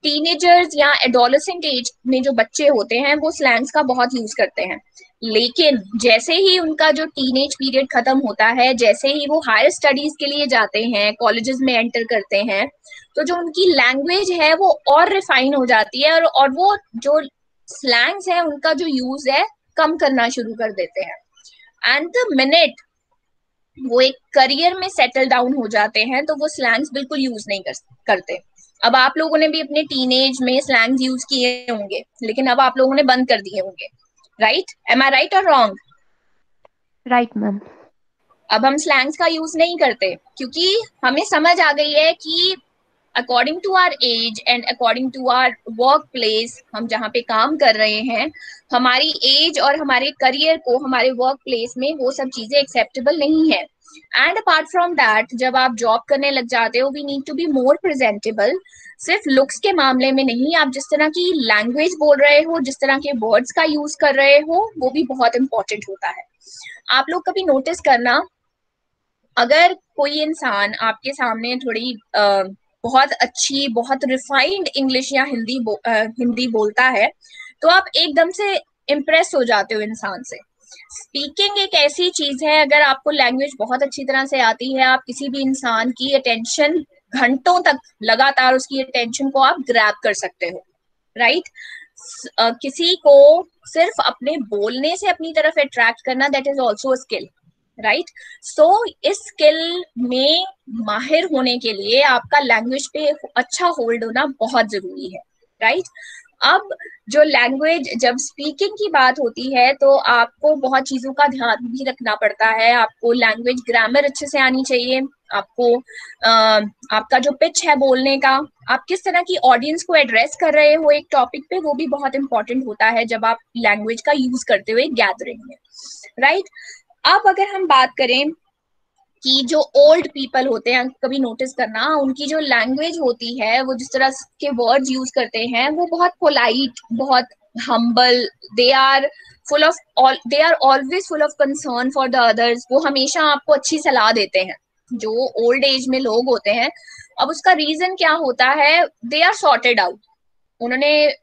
टीनेजर्स या एडोलेसेंट एज में जो बच्चे होते हैं वो स्लैंग्स का बहुत यूज करते हैं, लेकिन जैसे ही उनका जो टीनेज पीरियड खत्म होता है, जैसे ही वो हायर स्टडीज के लिए जाते हैं, कॉलेजेस में एंटर करते हैं, तो जो उनकी लैंग्वेज है वो और रिफाइन हो जाती है और वो जो स्लैंग्स है उनका जो यूज है कम करना शुरू कर देते हैं। एंड द मिनट वो एक करियर में सेटल डाउन हो जाते हैं तो वो स्लैंग्स बिल्कुल यूज नहीं करते। अब आप लोगों ने भी अपने टीनेज में स्लैंग्स यूज किए होंगे, लेकिन अब आप लोगों ने बंद कर दिए होंगे, राइट? एम आई राइट और रॉन्ग? Right, ma'am. अब हम स्लैंग्स का यूज नहीं करते क्योंकि हमें समझ आ गई है कि according to our age and according to our work place, हम जहाँ पे काम कर रहे हैं, हमारी एज और हमारे करियर को हमारे वर्क प्लेस में वो सब चीजें एक्सेप्टेबल नहीं है। एंड अपार्ट फ्रॉम दैट जब आप जॉब करने लग जाते हो, we need to be more presentable. सिर्फ लुक्स के मामले में नहीं, आप जिस तरह की लैंग्वेज बोल रहे हो, जिस तरह के वर्ड्स का यूज कर रहे हो, वो भी बहुत इंपॉर्टेंट होता है। आप लोग कभी नोटिस करना, अगर कोई इंसान आपके सामने थोड़ी बहुत अच्छी, बहुत रिफाइंड इंग्लिश या हिंदी बोलता है तो आप एकदम से इम्प्रेस हो जाते हो इंसान से। स्पीकिंग एक ऐसी चीज है, अगर आपको लैंग्वेज बहुत अच्छी तरह से आती है, आप किसी भी इंसान की अटेंशन घंटों तक लगातार उसकी अटेंशन को आप ग्रैब कर सकते हो, राइट? किसी को सिर्फ अपने बोलने से अपनी तरफ अट्रैक्ट करना, that is also a skill, right? So इस स्किल में माहिर होने के लिए आपका लैंग्वेज पे अच्छा होल्ड होना बहुत जरूरी है, राइट? अब जो लैंग्वेज, जब स्पीकिंग की बात होती है तो आपको बहुत चीजों का ध्यान भी रखना पड़ता है। आपको लैंग्वेज ग्रामर अच्छे से आनी चाहिए, आपको आपका जो पिच है बोलने का, आप किस तरह की ऑडियंस को एड्रेस कर रहे हो एक टॉपिक पे, वो भी बहुत इंपॉर्टेंट होता है जब आप लैंग्वेज का यूज करते हुए गैदरिंग में, राइट। अब अगर हम बात करें कि जो ओल्ड पीपल होते हैं, कभी नोटिस करना, उनकी जो लैंग्वेज होती है, वो जिस तरह के वर्ड्स यूज करते हैं, वो बहुत पोलाइट, बहुत humble, they are full of they are always full of concern for the others. वो हमेशा आपको अच्छी सलाह देते हैं, जो ओल्ड एज में लोग होते हैं। अब उसका रीजन क्या होता है? दे आर सॉर्टेड आउट, उन्होंने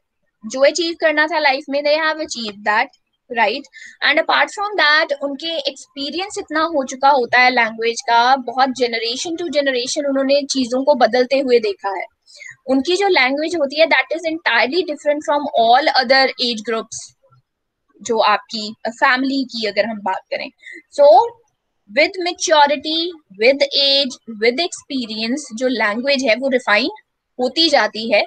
जो अचीव करना था लाइफ में, they have achieve that, right. And apart from that, उनके एक्सपीरियंस इतना हो चुका होता है लैंग्वेज का, बहुत जनरेशन टू जनरेशन उन्होंने चीजों को बदलते हुए देखा है। उनकी जो लैंग्वेज होती है, that is entirely different from all other age groups. जो आपकी फैमिली की अगर हम बात करें, so with maturity, with age, with experience, जो लैंग्वेज है वो रिफाइन होती जाती है,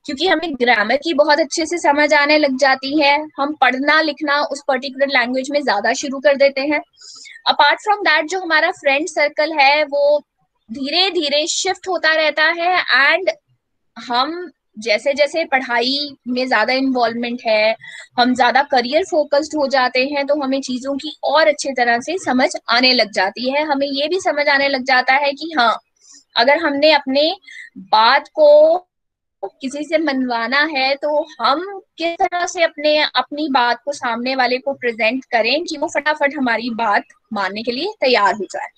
क्योंकि हमें ग्रामर की बहुत अच्छे से समझ आने लग जाती है। हम पढ़ना लिखना उस पर्टिकुलर लैंग्वेज में ज्यादा शुरू कर देते हैं। अपार्ट फ्रॉम दैट, जो हमारा फ्रेंड सर्कल है वो धीरे धीरे शिफ्ट होता रहता है, एंड हम जैसे जैसे पढ़ाई में ज्यादा इन्वॉल्वमेंट है, हम ज्यादा करियर फोकस्ड हो जाते हैं, तो हमें चीजों की और अच्छे तरह से समझ आने लग जाती है। हमें ये भी समझ आने लग जाता है कि हाँ, अगर हमने अपने बात को किसी से मनवाना है तो हम किस तरह से अपनी बात को सामने वाले को प्रेजेंट करें कि वो फटाफट हमारी बात मानने के लिए तैयार हो जाए।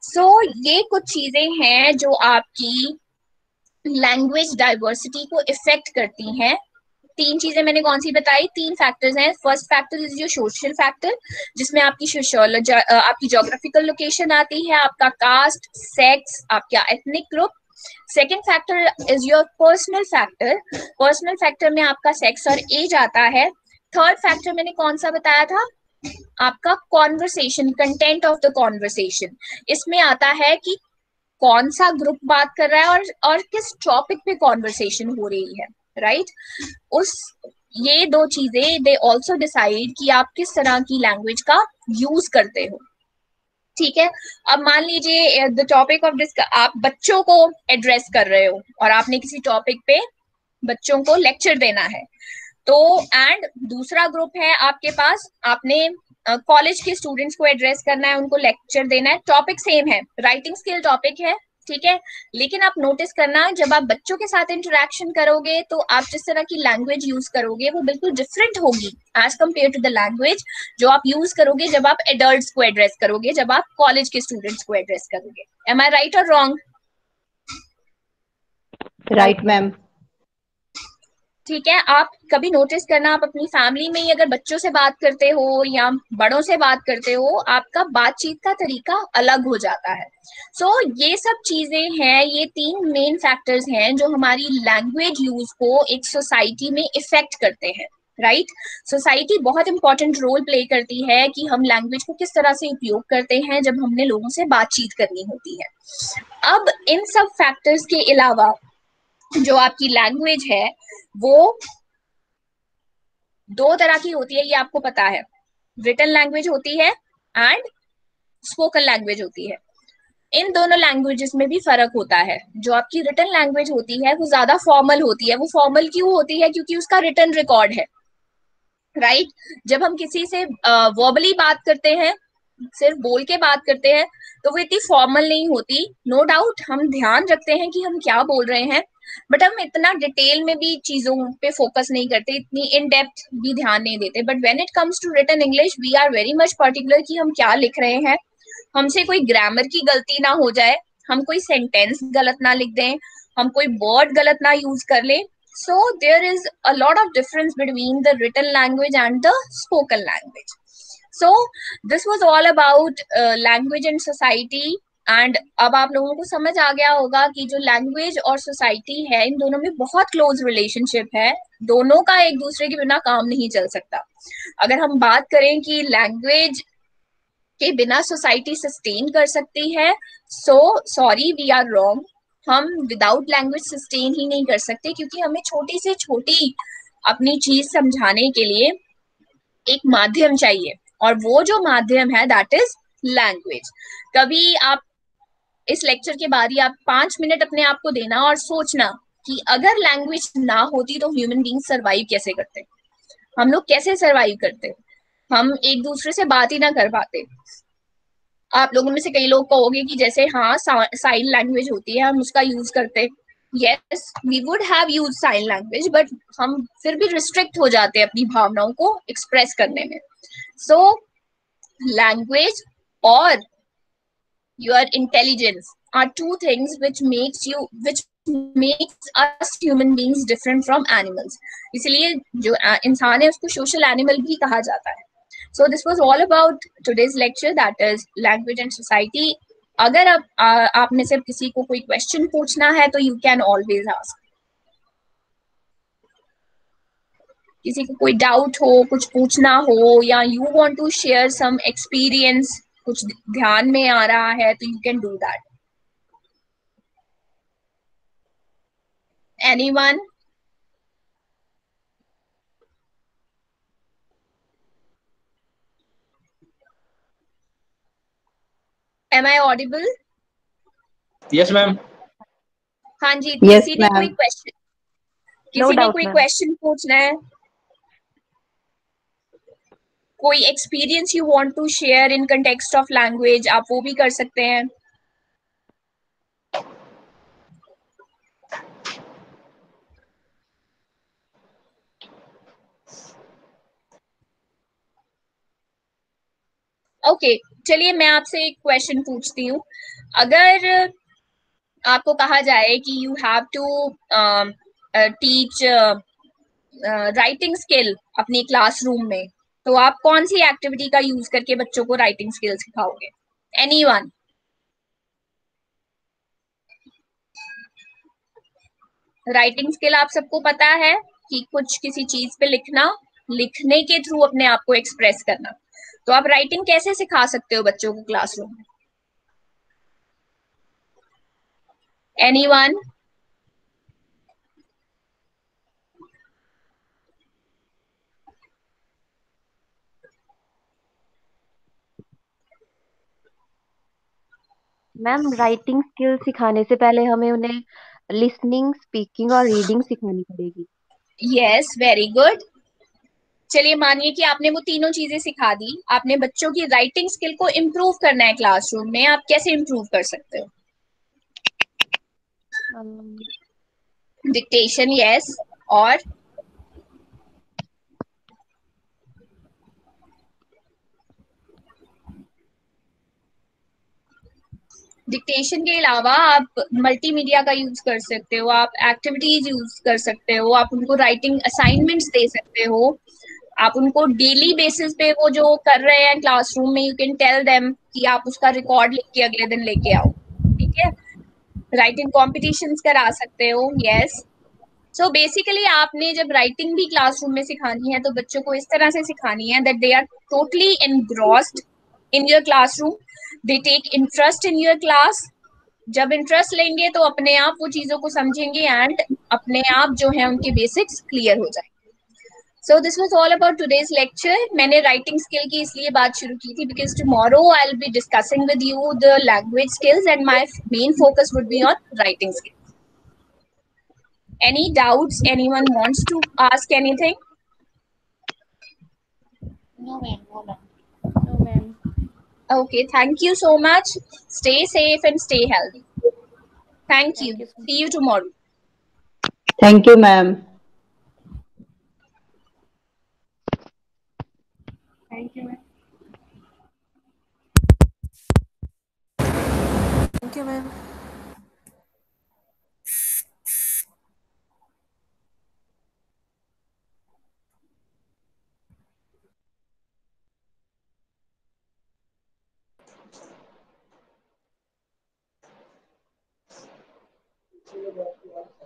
सो ये कुछ चीजें हैं जो आपकी लैंग्वेज डाइवर्सिटी को इफेक्ट करती हैं। 3 चीजें मैंने कौन सी बताई? 3 फैक्टर्स हैं। First factor is your social factor, जिसमें आपकी सोशियोलॉजी, आपकी ज्योग्राफिकल लोकेशन आती है, आपका कास्ट, सेक्स, आपका ethnic group. Second factor is your personal factor, personal factor में आपका सेक्स और एज आता है। थर्ड फैक्टर मैंने कौन सा बताया था? आपका conversation, content of the conversation. इसमें आता है कि कौन सा ग्रुप बात कर रहा है और किस टॉपिक पे कॉन्वर्सेशन हो रही है, राइट। उस ये 2 चीजें दे ऑल्सो डिसाइड कि आप किस तरह की लैंग्वेज का यूज करते हो, ठीक है। अब मान लीजिए द टॉपिक ऑफ आप बच्चों को एड्रेस कर रहे हो और आपने किसी टॉपिक पे बच्चों को लेक्चर देना है, तो एंड दूसरा ग्रुप है आपके पास, आपने कॉलेज के स्टूडेंट्स को एड्रेस करना है, उनको लेक्चर देना है, टॉपिक सेम है, राइटिंग स्किल टॉपिक है, ठीक है। लेकिन आप नोटिस करना, जब आप बच्चों के साथ इंटरेक्शन करोगे तो आप जिस तरह की लैंग्वेज यूज करोगे वो बिल्कुल डिफरेंट होगी as compare to the language जो आप यूज करोगे जब आप एडल्ट्स को एड्रेस करोगे, जब आप कॉलेज के स्टूडेंट्स को एड्रेस करोगे। एम आई राइट और रॉन्ग? Right ma'am. ठीक है। आप कभी नोटिस करना, आप अपनी फैमिली में ही अगर बच्चों से बात करते हो या बड़ों से बात करते हो, आपका बातचीत का तरीका अलग हो जाता है। सो ये सब चीजें हैं, ये 3 मेन फैक्टर्स हैं जो हमारी लैंग्वेज यूज को एक सोसाइटी में इफेक्ट करते हैं, राइट। सोसाइटी बहुत इंपॉर्टेंट रोल प्ले करती है कि हम लैंग्वेज को किस तरह से उपयोग करते हैं जब हमने लोगों से बातचीत करनी होती है। अब इन सब फैक्टर्स के अलावा जो आपकी लैंग्वेज है वो 2 तरह की होती है, ये आपको पता है। रिटन लैंग्वेज होती है एंड स्पोकन लैंग्वेज होती है। इन दोनों लैंग्वेजेस में भी फर्क होता है। जो आपकी रिटन लैंग्वेज होती है वो ज्यादा फॉर्मल होती है। वो फॉर्मल क्यों होती है? क्योंकि उसका रिटन रिकॉर्ड है, राइट। जब हम किसी से वर्बली बात करते हैं, सिर्फ बोल के बात करते हैं, तो वो इतनी फॉर्मल नहीं होती। नो डाउट हम ध्यान रखते हैं कि हम क्या बोल रहे हैं, बट हम इतना डिटेल में भी चीजों पे फोकस नहीं करते, इतनी इन डेप्थ भी ध्यान नहीं देते। But when it comes to written English, we are very much particular कि हम क्या लिख रहे हैं, हमसे कोई ग्रामर की गलती ना हो जाए, हम कोई सेंटेंस गलत ना लिख दें, हम कोई वर्ड गलत ना यूज कर ले। So there is a lot of difference between the written language and the spoken language. So this was all about language and society. And अब आप लोगों को समझ आ गया होगा कि जो लैंग्वेज और सोसाइटी है, इन दोनों में बहुत क्लोज रिलेशनशिप है। दोनों का एक दूसरे के बिना काम नहीं चल सकता। अगर हम बात करें कि लैंग्वेज के बिना सोसाइटी सस्टेन कर सकती है, so sorry, we are wrong. हम विदाउट लैंग्वेज सस्टेन ही नहीं कर सकते, क्योंकि हमें छोटी से छोटी अपनी चीज समझाने के लिए एक माध्यम चाहिए, और वो जो माध्यम है दैट इज लैंग्वेज। कभी आप इस लेक्चर के बाद ही आप 5 मिनट अपने आप को देना और सोचना कि अगर लैंग्वेज ना होती तो ह्यूमन बींग सर्वाइव कैसे करते, हम लोग कैसे सर्वाइव करते, हम एक दूसरे से बात ही ना कर पाते। आप लोगों में से कई लोग कहोगे कि जैसे हाँ साइन लैंग्वेज होती है हम उसका यूज करते, yes we would have use sign language, but हम फिर भी रिस्ट्रिक्ट हो जाते हैं अपनी भावनाओं को एक्सप्रेस करने में। सो लैंग्वेज और your intelligence are two things which makes us human beings different from animals. इसलिए जो इंसान है उसको social animal भी कहा जाता है. So this was all about today's lecture, that is language and society. अगर आप में से किसी को कोई क्वेश्चन पूछना है तो you can always ask. किसी को कोई डाउट हो, कुछ पूछना हो, या you want to share some experience, कुछ ध्यान में आ रहा है तो you can do that. Anyone? Am I audible? Yes, ma'am. हाँ जी, Yes, किसी ने कोई ma'am. क्वेश्चन, No किसी ने doubt, कोई ma'am. क्वेश्चन पूछना है, कोई experience you want to share in context of language, आप वो भी कर सकते हैं. ओके, चलिए मैं आपसे एक क्वेश्चन पूछती हूँ. अगर आपको कहा जाए कि you have to teach writing skill अपनी क्लासरूम में, तो आप कौन सी एक्टिविटी का यूज करके बच्चों को राइटिंग स्किल सिखाओगे? एनीवन? राइटिंग स्किल आप सबको पता है कि कुछ किसी चीज पे लिखना, लिखने के थ्रू अपने आप को एक्सप्रेस करना. तो आप राइटिंग कैसे सिखा सकते हो बच्चों को क्लासरूम में? एनीवन? मैम, राइटिंग स्किल सिखाने से पहले हमें उन्हें लिसनिंग, स्पीकिंग और रीडिंग सिखानी पड़ेगी. Yes, very good. चलिए मानिए कि आपने वो तीनों चीजें सिखा दी, आपने बच्चों की राइटिंग स्किल को इम्प्रूव करना है क्लासरूम में, आप कैसे इम्प्रूव कर सकते हो? Dictation, yes. और डिक्टेशन के अलावा आप मल्टीमीडिया का यूज कर सकते हो, आप एक्टिविटीज यूज कर सकते हो, आप उनको राइटिंग असाइनमेंट्स दे सकते हो, आप उनको डेली बेसिस पे वो जो कर रहे हैं क्लासरूम में, यू कैन टेल देम कि आप उसका रिकॉर्ड लिख के अगले दिन लेके आओ. ठीक है, राइटिंग कॉम्पिटिशन्स करा सकते हो. यस. सो बेसिकली आपने जब राइटिंग भी क्लासरूम में सिखानी है तो बच्चों को इस तरह से सिखानी है that they are totally engrossed in your classroom, they take interest in your class. जब इंटरेस्ट लेंगे तो अपने आप वो चीजों को समझेंगे एंड अपने आप जो है उनके बेसिक्स क्लियर हो जाएंगे. So this was all about today's lecture. मैंने राइटिंग स्किल की इसलिए बात शुरू की थी because tomorrow I will be discussing with you the language skills and my main focus would be on writing skills. Any doubts? Anyone wants to ask anything? No, ma'am. No, ma'am. No, ma'am. Okay, thank you so much. Stay safe and stay healthy. Thank you. Thank you so much. See you tomorrow. Thank you, ma'am. Thank you, ma'am. Thank you, ma'am. Thank you.